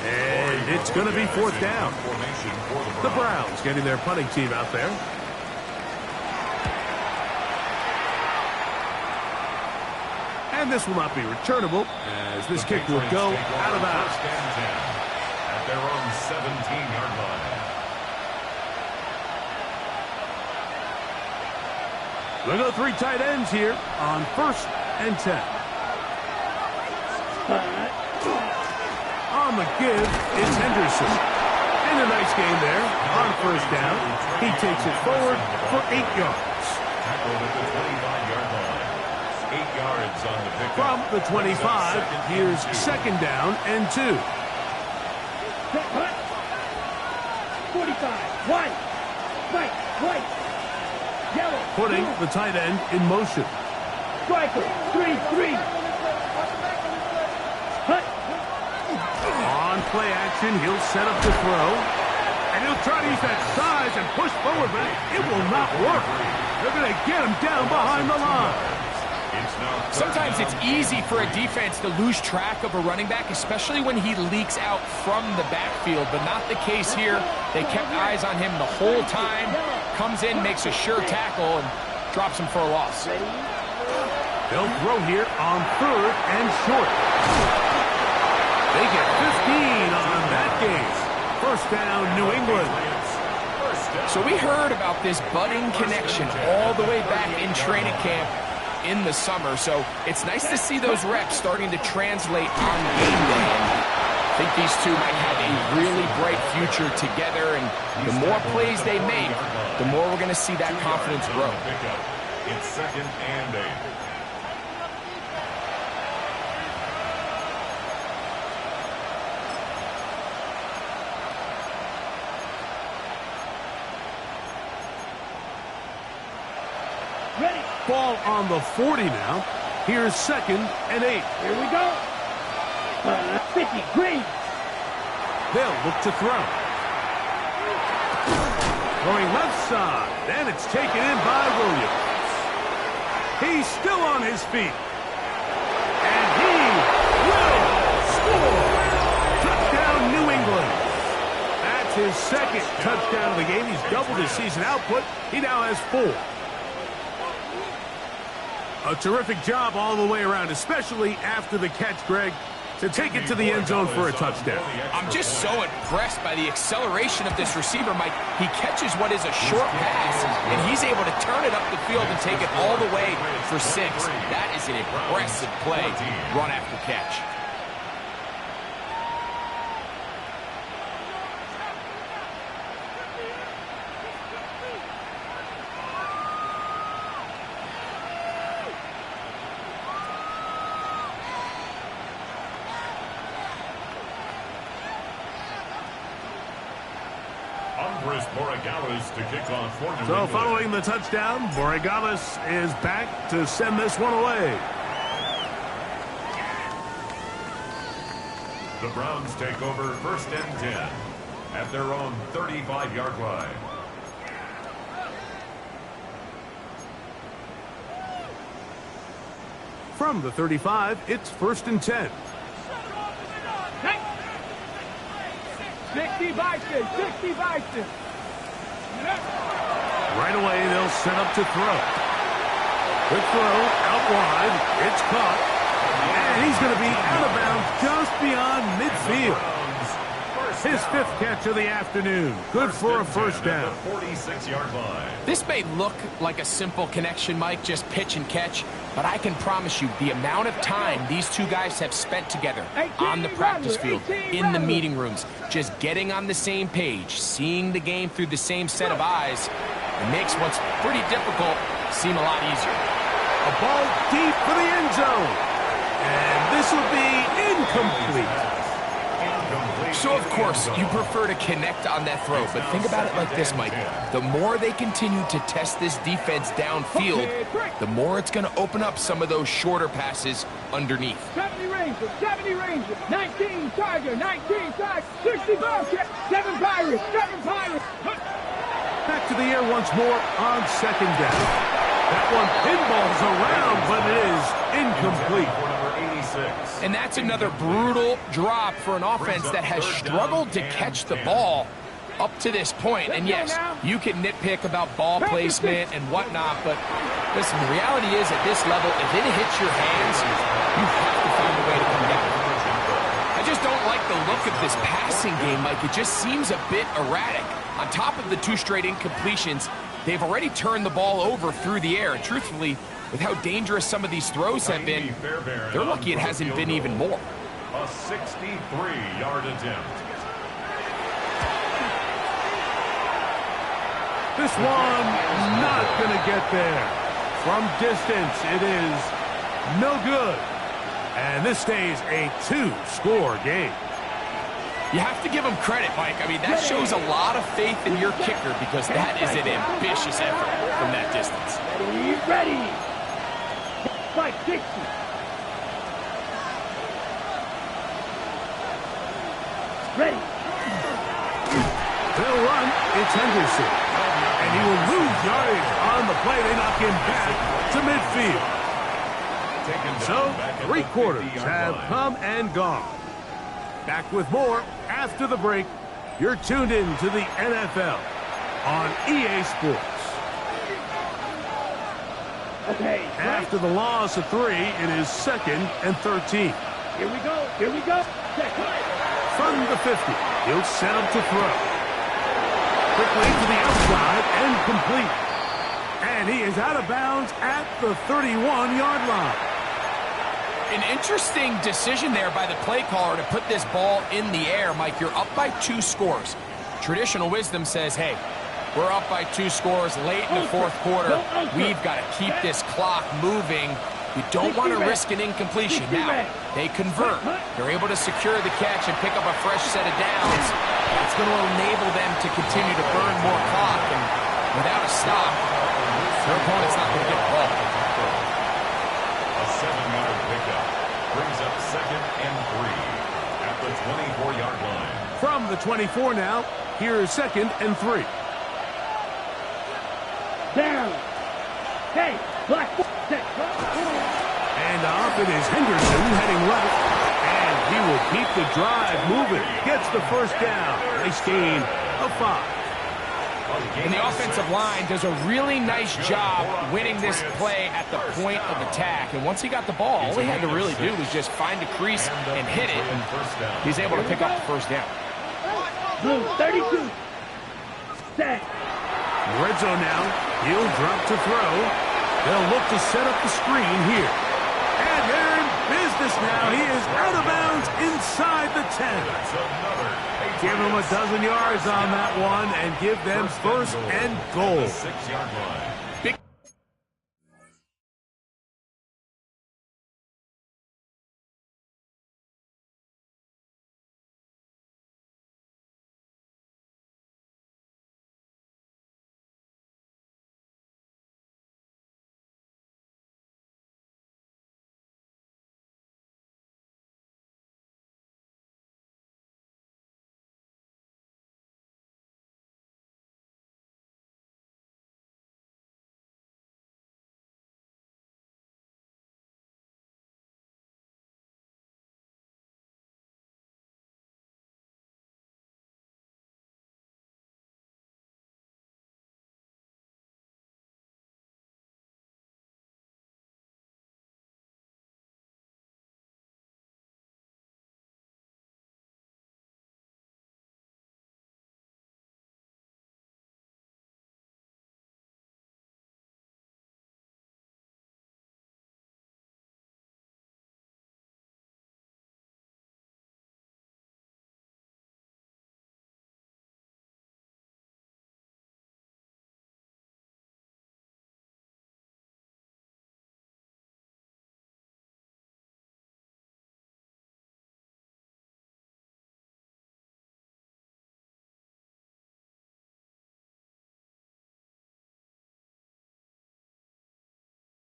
And it's going to be 4th down. The Browns getting their punting team out there. And this will not be returnable, as this kick will go out of bounds. At their own 17-yard line. We'll go 3 tight ends here on 1st and 10. On the give is Henderson. And a nice game there on 1st down. He takes it forward for 8 yards. Tackled at the 25-yard line. 8 yards on the pickup. From the 25, here's 2nd down and 2. 45, white, yellow. Putting the tight end in motion. Striker, 3-3. On play action, he'll set up to throw. And he'll try to use that size and push forward, but it will not work. They're going to get him down behind the line. Sometimes it's easy for a defense to lose track of a running back, especially when he leaks out from the backfield, but not the case here. They kept eyes on him the whole time. Comes in, makes a sure tackle, and drops him for a loss. They'll throw here on 3rd and short. They get 15 on that game. 1st down, New England. So we heard about this budding connection all the way back in training camp in the summer, so it's nice to see those reps starting to translate on game day. And I think these two might have a really bright future together, and the more plays they make, the more we're going to see that confidence grow. It's 2nd and 8. Ready. Ball on the 40 now. Here's 2nd and 8. Here we go. 50, green. They'll look to throw. Throwing left side, and it's taken in by Williams. He's still on his feet. And he will score. Touchdown, New England. That's his 2nd touchdown of the game. He's doubled his season output. He now has 4. A terrific job all the way around, especially after the catch, Greg, to take it to the end zone for a touchdown. I'm just so impressed by the acceleration of this receiver, Mike. He catches what is a short pass, and he's able to turn it up the field and take it all the way for 6. That is an impressive play, run after catch. To kick off for New So England. following the touchdown, Borregales is back to send this one away. The Browns take over 1st and 10 at their own 35-yard line. From the 35, it's 1st and 10. 60 Bison, 60 Bison. Right away, they'll set up to throw. Quick throw, out wide. It's caught. And he's going to be out of bounds just beyond midfield. His 5th catch of the afternoon. Good for a first down. 46-yard line. This may look like a simple connection, Mike, just pitch and catch, but I can promise you the amount of time these two guys have spent together on the practice field, in the meeting rooms, just getting on the same page, seeing the game through the same set of eyes, it makes what's pretty difficult seem a lot easier. A ball deep for the end zone. And this will be incomplete. So, of course, you prefer to connect on that throw, but think about it like this, Mike. The more they continue to test this defense downfield, the more it's going to open up some of those shorter passes underneath. 70 Rangers, 19 Tiger, 19 Tiger, 60 Bobcat, 7 Pirates, 7 Pirates. Back to the air once more on 2nd down. That one pinballs around, but it is incomplete. And that's another brutal drop for an offense that has struggled to catch the ball up to this point. And yes, you can nitpick about ball placement and whatnot, but listen, the reality is at this level, if it hits your hands, you have to find a way to come down. I just don't like the look of this passing game, Mike. It just seems a bit erratic. On top of the 2 straight incompletions, they've already turned the ball over through the air. And truthfully, with how dangerous some of these throws have been, they're lucky it hasn't been even more. A 63-yard attempt. This one not going to get there. From distance, it is no good. And this stays a 2-score game. You have to give him credit, Mike. I mean, that shows a lot of faith in your kicker because that is an ambitious effort from that distance. Ready. 560. Ready. They'll run. It's Henderson. And he will lose yardage on the play. They knock him back to midfield. So, 3 quarters have come and gone. Back with more after the break. You're tuned in to the NFL on EA Sports. Okay. After the loss of 3, it is 2nd and 13. Here we go. Here we go. From the 50, he'll set up to throw. Quickly to the outside and complete. And he is out of bounds at the 31-yard line. An interesting decision there by the play caller to put this ball in the air. Mike, you're up by 2 scores. Traditional wisdom says, hey, we're up by 2 scores late in the 4th quarter. We've got to keep this clock moving. We don't want to risk an incompletion. Now, they convert. They're able to secure the catch and pick up a fresh set of downs. That's going to enable them to continue to burn more clock. And without a stop, their opponent's not going to get the ball. A 7-yard pickup brings up 2nd and 3 at the 24-yard line. From the 24 now, here is 2nd and 3. Down. Hey, black. And off it is Henderson heading left. And he will keep the drive moving. Gets the first down. Nice gain of 5. And the offensive line does a really nice job winning this play at the point of attack. And once he got the ball, all he had to really do was just find a crease and hit it. And he's able to pick up the first down. Blue, 32. Set. Red zone now. He'll drop to throw. They'll look to set up the screen here. And they're in business now. He is out of bounds inside the 10. Give him a dozen yards on that one and give them first and goal. 6-yard line.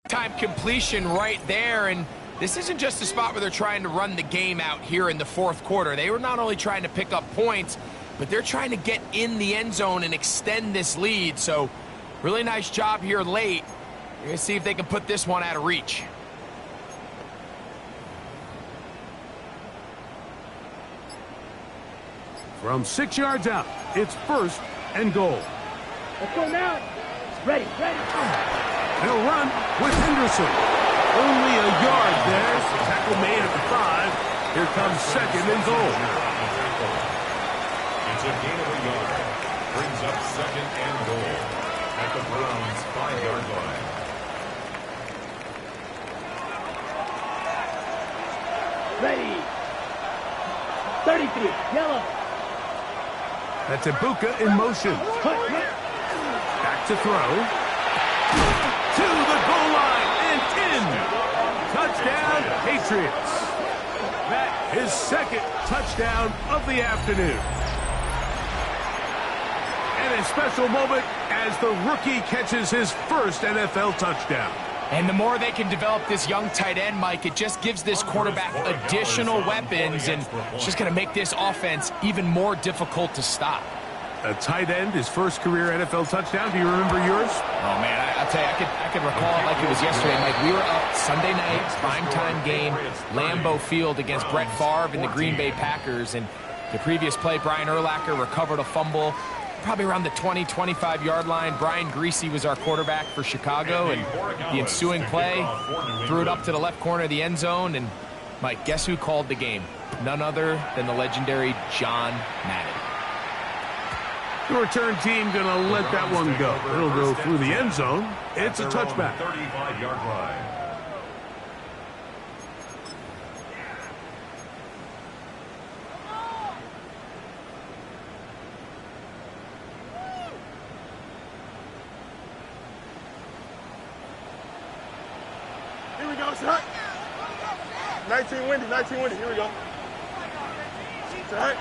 Time completion right there, and this isn't just a spot where they're trying to run the game out here in the fourth quarter. They were not only trying to pick up points, but they're trying to get in the end zone and extend this lead. So really nice job here late. We're going to see if they can put this one out of reach. From 6 yards out, it's 1st and goal. Let's go now. Ready. They'll run with Henderson. Only a yard there. Tackle made at the 5. Here comes 2nd and goal. It's a gain of a yard. Brings up 2nd and goal at the Browns' 5-yard line. Ready. 33. Yellow. That's Ibuka in motion. Back to throw. To the goal line and in. Touchdown, Patriots. That is 2nd touchdown of the afternoon. And a special moment as the rookie catches his 1st NFL touchdown. And the more they can develop this young tight end, Mike, it just gives this quarterback additional weapons, and it's just going to make this offense even more difficult to stop. A tight end, his 1st career NFL touchdown. Do you remember yours? Oh, man, I'll tell you, I could recall it like it was yesterday, Mike. We were up Sunday night, primetime game, Lambeau Field against Brett Favre and the Green Bay Packers. And the previous play, Brian Urlacher recovered a fumble probably around the 20, 25-yard line. Brian Greasy was our quarterback for Chicago, and the ensuing play, threw it up to the left corner of the end zone. And, Mike, guess who called the game? None other than the legendary John Madden. The return team going to let that one go. It'll go through the end zone. It's a touchback. 35-yard line. Here we go, set. 19 windy, here we go. Set.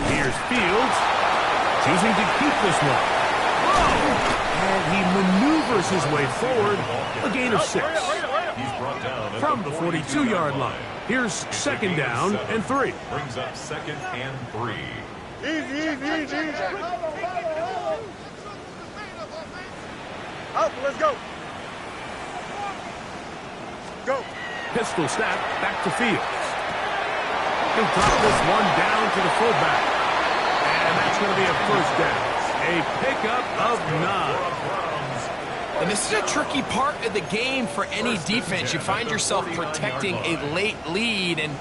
Here's Fields, choosing to keep this one. And he maneuvers his way forward, a gain of 6. He's brought down From the 42-yard line. Here's 2nd down and 3. Brings up 2nd and 3. Easy. Up, let's go. Go. Pistol snap back to Fields. He'll drop this one down to the fullback. And that's going to be a 1st down. A pickup of 9. And this is a tricky part of the game for any defense. You find yourself protecting a late lead, and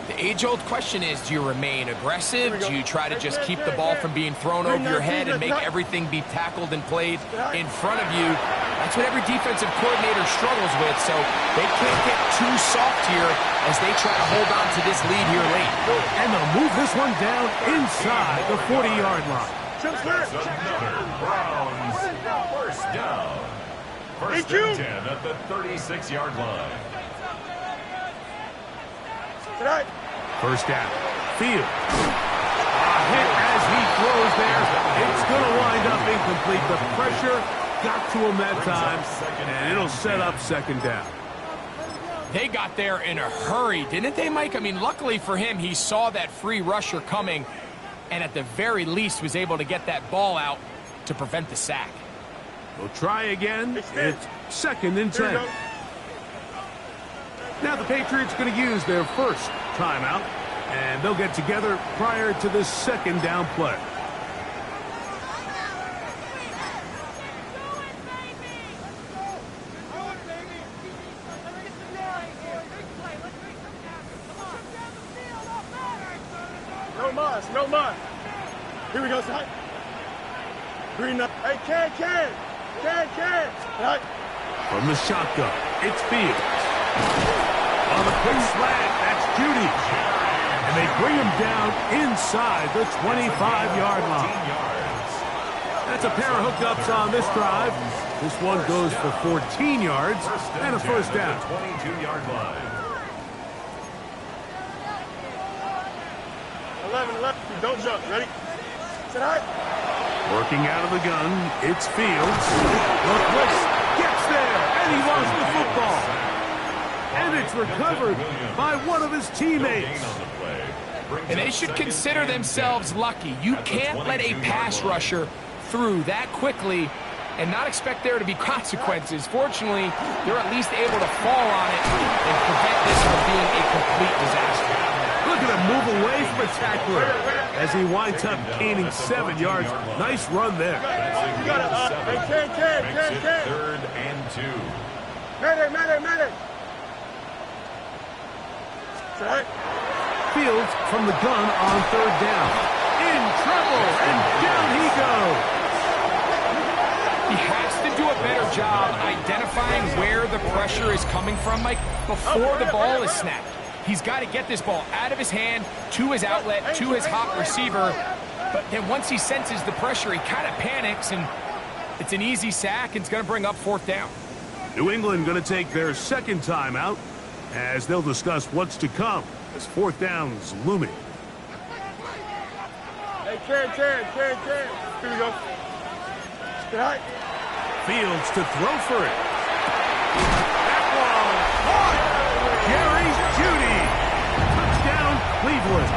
the age-old question is, do you remain aggressive? Do you try to just keep the ball from being thrown over your head and make everything be tackled and played in front of you? That's what every defensive coordinator struggles with, so they can't get too soft here as they try to hold on to this lead here late. And they'll move this one down inside the 40-yard line. That's another Browns 1st down. 1st and 10 at the 36-yard line. 1st down. Fields. A hit as he throws there. It's going to wind up incomplete. The pressure got to him that time, and it'll set up 2nd down. They got there in a hurry, didn't they, Mike? I mean, luckily for him, he saw that free rusher coming, and at the very least was able to get that ball out to prevent the sack. We'll try again. It's 2nd and 10. Now the Patriots going to use their 1st timeout, and they'll get together prior to this 2nd down play. No mud. Here we go, side. Green up. Hey, can. Right. From the shotgun, it's Fields. On the quick slant, that's Judy. And they bring him down inside the 25-yard line. That's a pair of hookups on this drive. This one goes for 14 yards and a 1st down. 22-yard line. 11. Don't jump. Ready? Sit high. Working out of the gun, it's Fields. The blitz gets there. there, and he lost the football. And it's recovered by one of his teammates. And they should consider themselves lucky. You can't let a pass rusher through that quickly and not expect there to be consequences. Fortunately, they're at least able to fall on it and prevent this from being a complete disaster. Look at him move away from a tackler as he winds up gaining 7 yards. Nice run there. You got it. Hey, Ken. 3rd and 2. Medic. Set. Fields from the gun on 3rd down. In trouble, and down he goes. He has to do a better job identifying where the pressure is coming from, Mike, before the ball is snapped. He's got to get this ball out of his hand, to his outlet, to his hot receiver. But then once he senses the pressure, he kind of panics, and it's an easy sack, and it's going to bring up 4th down. New England going to take their 2nd timeout as they'll discuss what's to come as 4th down's looming. Hey, Ken. Here we go. Set. Fields to throw for it. That one caught. Jerry Jeudy. Touchdown, Cleveland.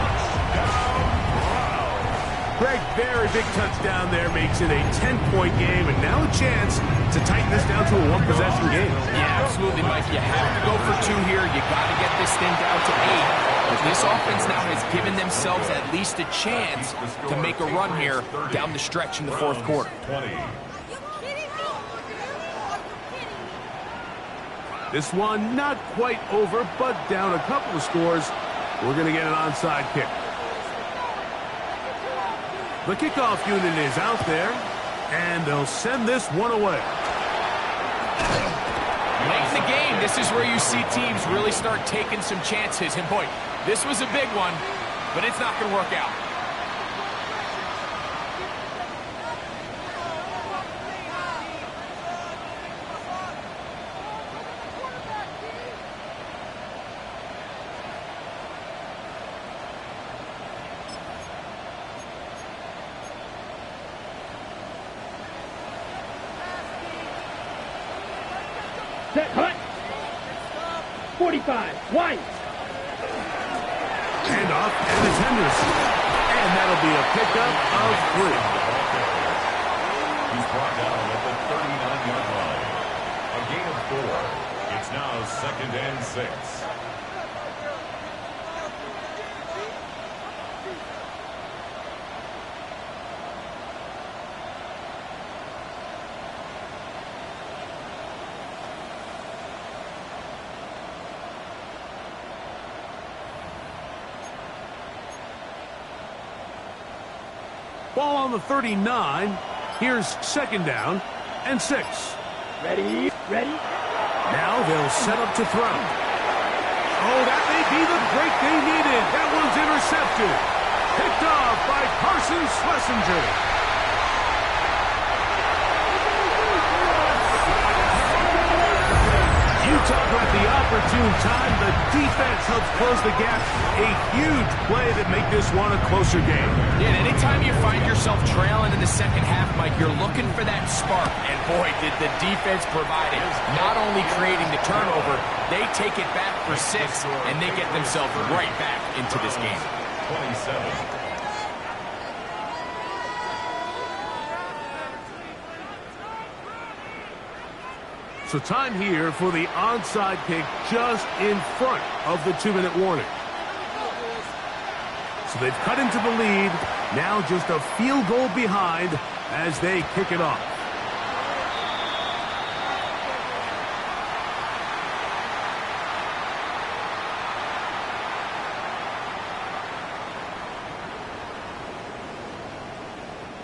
Greg, very big touchdown there, makes it a 10-point game, and now a chance to tighten this down to a one-possession game. Yeah, absolutely, Mike. You have to go for 2 here. You got to get this thing down to 8. But this offense now has given themselves at least a chance to make a run here down the stretch in the 4th quarter. This one not quite over, but down a couple of scores. We're going to get an onside kick. The kickoff unit is out there, and they'll send this one away. Late in the game, this is where you see teams really start taking some chances. And boy, this was a big one, but it's not going to work out. Set, cut. 45, White. Hand off, and it's Henderson. And that'll be a pickup of 3. He's brought down at the 39-yard line. A gain of 4. It's now 2nd and 6. Ball on the 39. Here's 2nd down and 6. Ready. Now they'll set up to throw. Oh, that may be the break they needed. That one's intercepted. Picked off by Carson Schlesinger. You talk about the opportune time. The defense helps close the gap. A huge play that make this one a closer game. Yeah, and anytime you find yourself trailing in the 2nd half, Mike, you're looking for that spark. And boy, did the defense provide it. Not only creating the turnover, they take it back for 6, and they get themselves right back into this game. 27. So time here for the onside kick just in front of the 2-minute warning. So they've cut into the lead. Now just a field goal behind as they kick it off.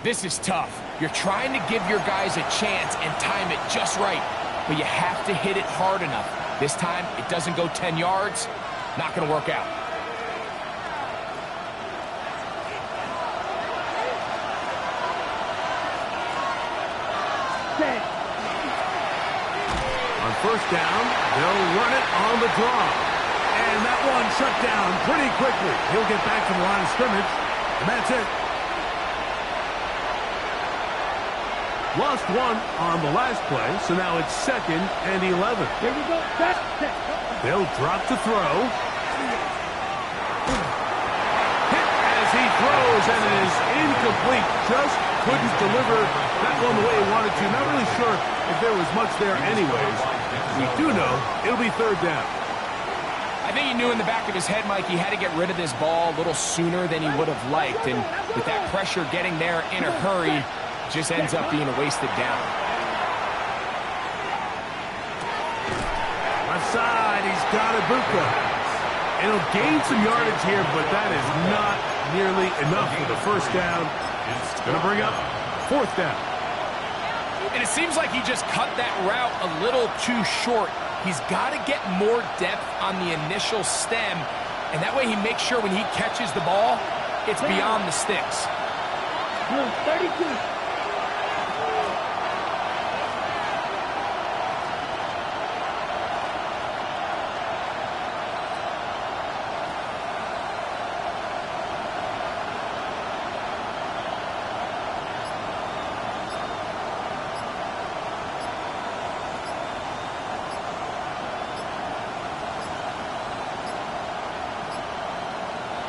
This is tough. You're trying to give your guys a chance and time it just right. But you have to hit it hard enough. This time, it doesn't go 10 yards. Not going to work out. Set. On 1st down, they'll run it on the draw. And that one shut down pretty quickly. He'll get back to the line of scrimmage, and that's it. Lost one on the last play, so now it's 2nd and 11. Here we go. Set. They'll drop to throw. Hit as he throws, and it is incomplete. Just couldn't deliver that one the way he wanted to. Not really sure if there was much there anyways. We do know it'll be 3rd down. I think he knew in the back of his head, Mike, he had to get rid of this ball a little sooner than he would have liked. And with that pressure getting there in a hurry, just ends up being a wasted down. Left side, he's got Ibuka. And he'll gain some yardage here, but that is not nearly enough for the 1st down. It's going to bring up 4th down. And it seems like he just cut that route a little too short. He's got to get more depth on the initial stem, and that way he makes sure when he catches the ball, it's beyond the sticks. 32.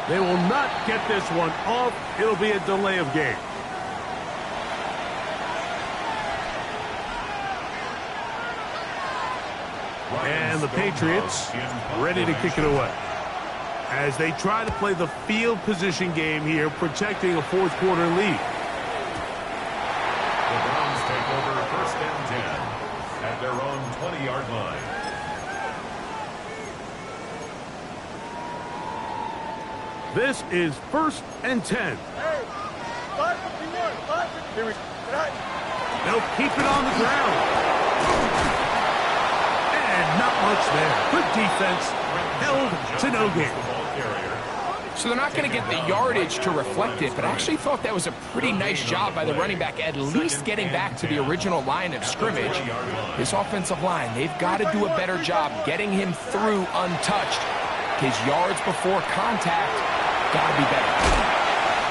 They will not get this one off. It'll be a delay of game. And the Patriots ready to kick it away as they try to play the field position game here, protecting a 4th quarter lead. The Browns take over 1st and 10 at their own 20-yard line. This is 1st and 10. Hey, 551. Here we go. They'll keep it on the ground. And not much there. Good defense. Held to no gain. So they're not going to get the yardage to reflect it, but I actually thought that was a pretty nice job by the running back, at least getting back to the original line of scrimmage. This offensive line, they've got to do a better job getting him through untouched. His yards before contact got to be better.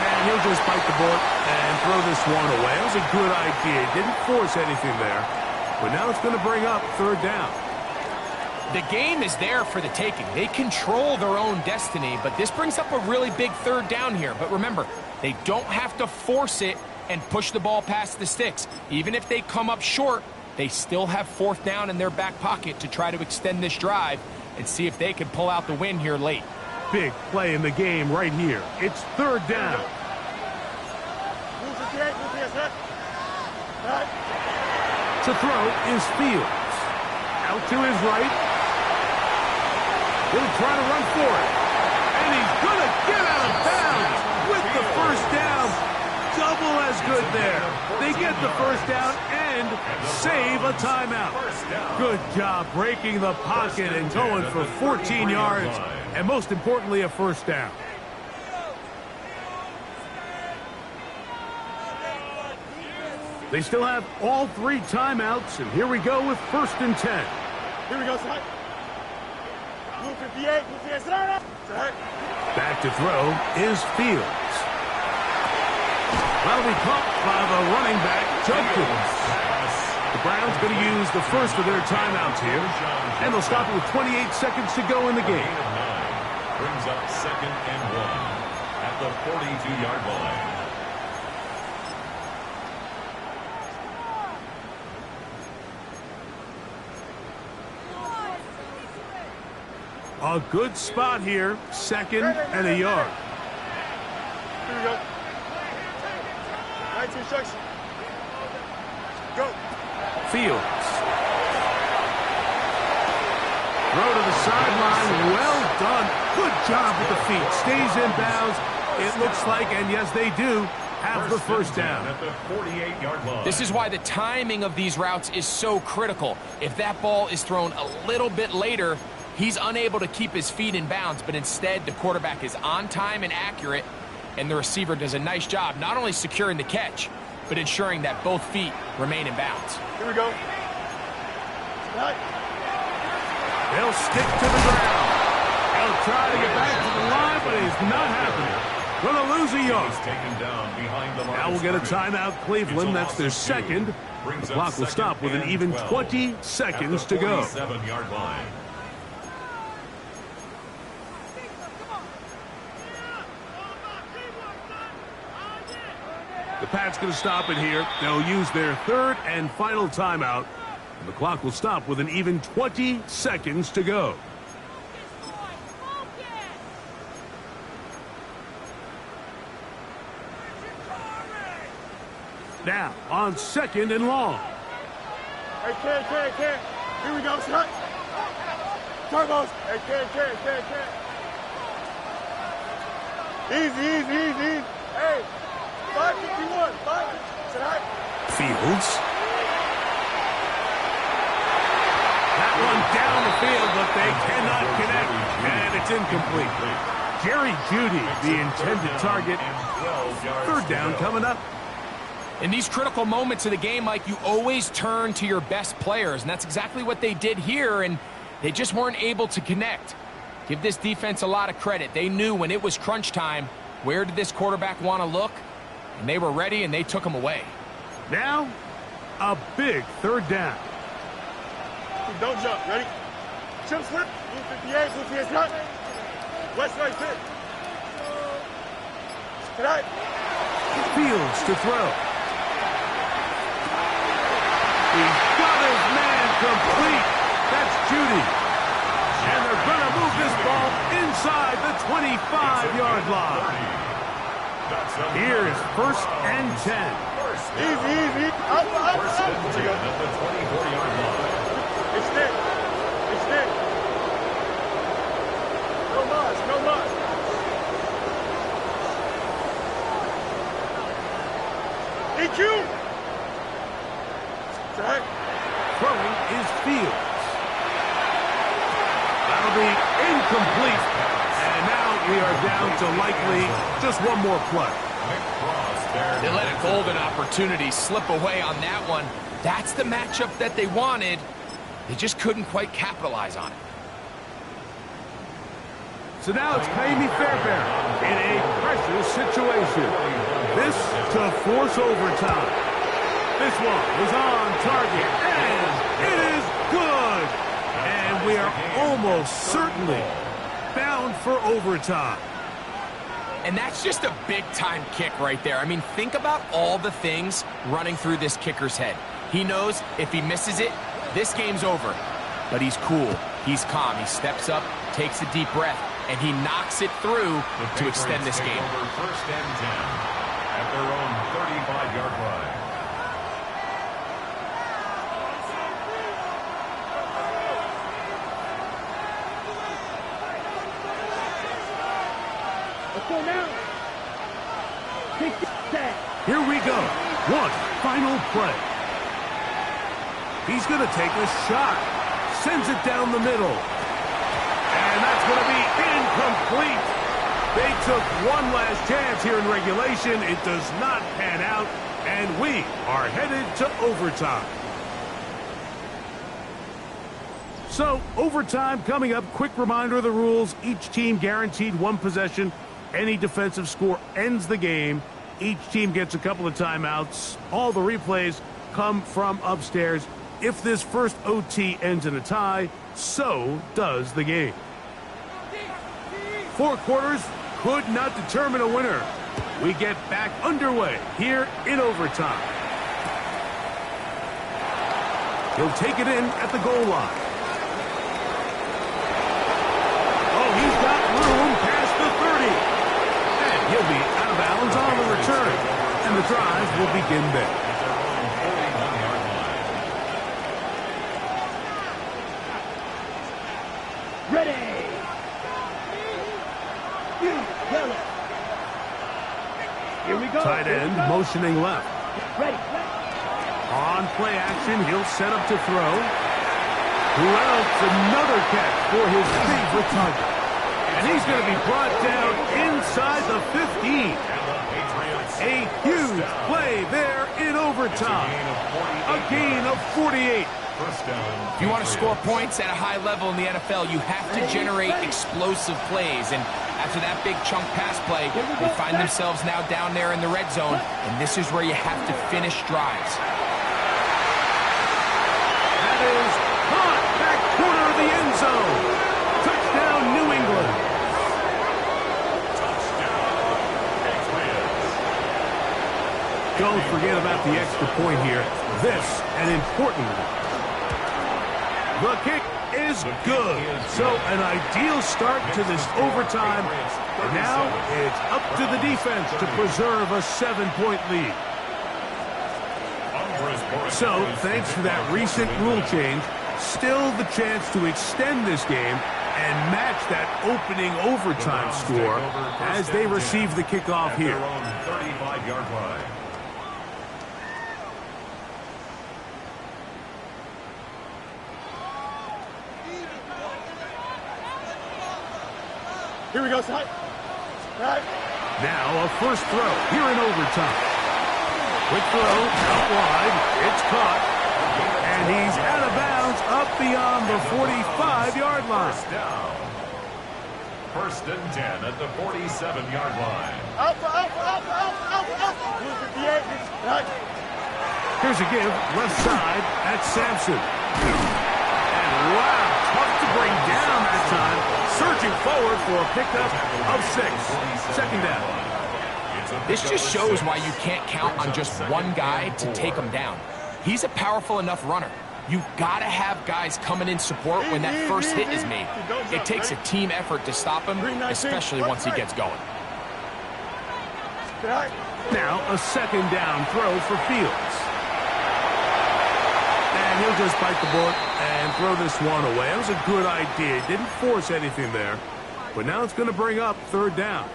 And he'll just bite the bullet and throw this one away. That was a good idea. Didn't force anything there. But now it's going to bring up 3rd down. The game is there for the taking. They control their own destiny, but this brings up a really big 3rd down here. But remember, they don't have to force it and push the ball past the sticks. Even if they come up short, they still have 4th down in their back pocket to try to extend this drive and see if they can pull out the win here late. Big play in the game right here. It's 3rd down. To throw is Fields. Out to his right. He'll try to run for it. And he's going to get out of bounds with the 1st down. Double as good there. They get the 1st down and save a timeout. Good job breaking the pocket and going for 14 yards. And most importantly, a 1st down. They still have all 3 timeouts, and here we go with 1st and 10. Here we go, side. Blue 58, blue 58, side. Back to throw is Fields. That'll be caught by the running back, Judkins. The Browns going to use the first of their timeouts here, and they'll stop it with 28 seconds to go in the game. Brings up 2nd and 1 at the 42-yard line. A good spot here, 2nd and a yard. Here we go. 19 instruction. Go. Fields. Throw to the sideline. Well done. Good job with the feet. Stays in bounds. It looks like, and yes, they do, have the 1st down. At the 48-yard line. This is why the timing of these routes is so critical. If that ball is thrown a little bit later, he's unable to keep his feet in bounds, but instead the quarterback is on time and accurate, and the receiver does a nice job not only securing the catch, but ensuring that both feet remain in bounds. Here we go. Right. They'll stick to the ground. They'll try to get back to the line, but it's not happening. going to lose a yard. He's taken down behind the line. Now we'll get a timeout, Cleveland. That's their second. The clock will stop with an even 20 seconds to go. 47-yard line. The Pats going to stop it here. They'll use their third and final timeout. And the clock will stop with an even 20 seconds to go. Now, on second and long. Hey, Ken. Here we go, shot. Turbos. Hey, Ken. Easy. Hey, 551. Fields. That one down the field, but they cannot connect. And it's incomplete. Jerry Jeudy, the intended target. Third down coming up. In these critical moments of the game, Mike, you always turn to your best players, and that's exactly what they did here, and they just weren't able to connect. Give this defense a lot of credit. They knew when it was crunch time, where did this quarterback want to look, and they were ready, and they took him away. Now, a big third down. Don't jump. Ready? Jump slip. Blue 58, blue 58 slot. West right fit. Tonight. Fields to throw. He's got his man complete. That's Jeudy. And they're going to move this ball inside the 25-yard line. Here's first and 10. Easy. Out. First and 10 at the 24-yard line. Extend. No much. EQ. Tag. Throwing is Fields. That'll be incomplete. And now we are down to likely just one more play. They let a golden opportunity slip away on that one. That's the matchup that they wanted. They just couldn't quite capitalize on it. So now it's Pay-Me Fairbairn in a pressure situation. This to force overtime. This one is on target, and it is good. And we are almost certainly bound for overtime. And that's just a big-time kick right there. I mean, think about all the things running through this kicker's head. He knows if he misses it, this game's over. But he's cool. He's calm. He steps up, takes a deep breath, and he knocks it through to extend this game. First and 10 at their own 35-yard line. Let's go now. Take that. Here we go. One final play. He's going to take a shot. Sends it down the middle. And that's going to be incomplete. They took one last chance here in regulation. It does not pan out. And we are headed to overtime. So, overtime coming up. Quick reminder of the rules. Each team guaranteed one possession. Any defensive score ends the game. Each team gets a couple of timeouts. All the replays come from upstairs. If this first OT ends in a tie, so does the game. 4 quarters could not determine a winner. We get back underway here in overtime. He'll take it in at the goal line. Oh, he's got room past the 30. And he'll be out of bounds on the return. And the drive will begin there. Ready. Here we go. Tight end motioning left. Ready. On play action, he'll set up to throw. Who else? Another catch for his favorite target. And he's going to be brought down inside the 15. A huge play there in overtime. A gain of 48. If you want to score points at a high level in the NFL, you have to generate explosive plays. And After that big chunk pass play, they find themselves now down there in the red zone, and this is where you have to finish drives. That is caught back corner of the end zone. Touchdown, New England. Don't forget about the extra point here. This, an important one. The kick is good. So an ideal start to this overtime. And now it's up to the defense to preserve a 7-point lead. So thanks to that recent rule change, still the chance to extend this game and match that opening overtime score as they receive the kickoff here. 35-yard line. Here we go, son. Now a first throw here in overtime. Quick throw out wide. It's caught. And he's out of bounds up beyond the 45-yard line. First down. First and 10 at the 47-yard line. Out. Here's a give, left side, that's Sampson. And wow, tough to bring down that time. Surging forward for a pickup of 6. Second down. This just shows why you can't count on just one guy to take him down. He's a powerful enough runner. You've got to have guys coming in support when that first hit is made. It takes a team effort to stop him, especially once he gets going. Now a second down throw for Fields. And he'll just bite the bullet and throw this one away. It was a good idea. Didn't force anything there. But now it's going to bring up third down.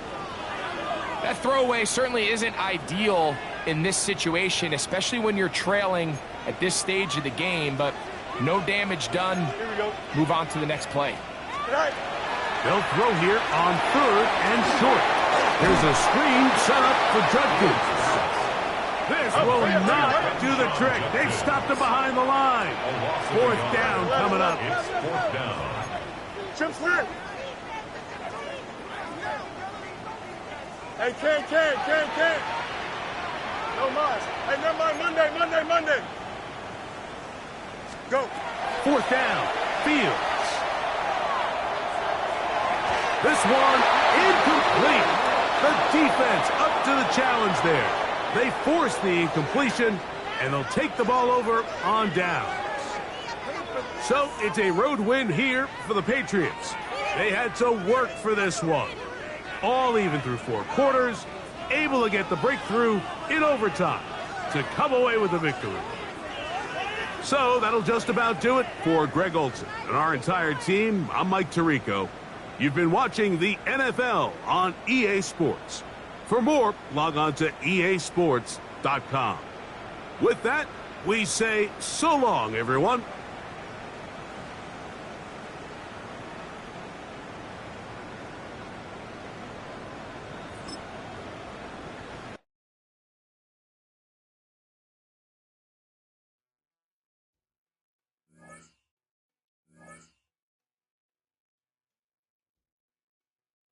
That throwaway certainly isn't ideal in this situation, especially when you're trailing at this stage of the game, but no damage done. Here we go. Move on to the next play. They'll throw here on third and short. There's a screen set up for Judkins. This will not do the trick. They've stopped him behind the line. Fourth down coming up. It's fourth down. Chip slip. Hey, can't. No mas. Hey, never mind. Monday. Go. Fourth down. Fields. This one incomplete. The defense up to the challenge there. They force the incompletion, and they'll take the ball over on downs. So it's a road win here for the Patriots. They had to work for this one. All even through 4 quarters, able to get the breakthrough in overtime to come away with the victory. So that'll just about do it for Greg Olson and our entire team. I'm Mike Tirico. You've been watching the NFL on EA Sports. For more, log on to easports.com. With that, we say so long, everyone.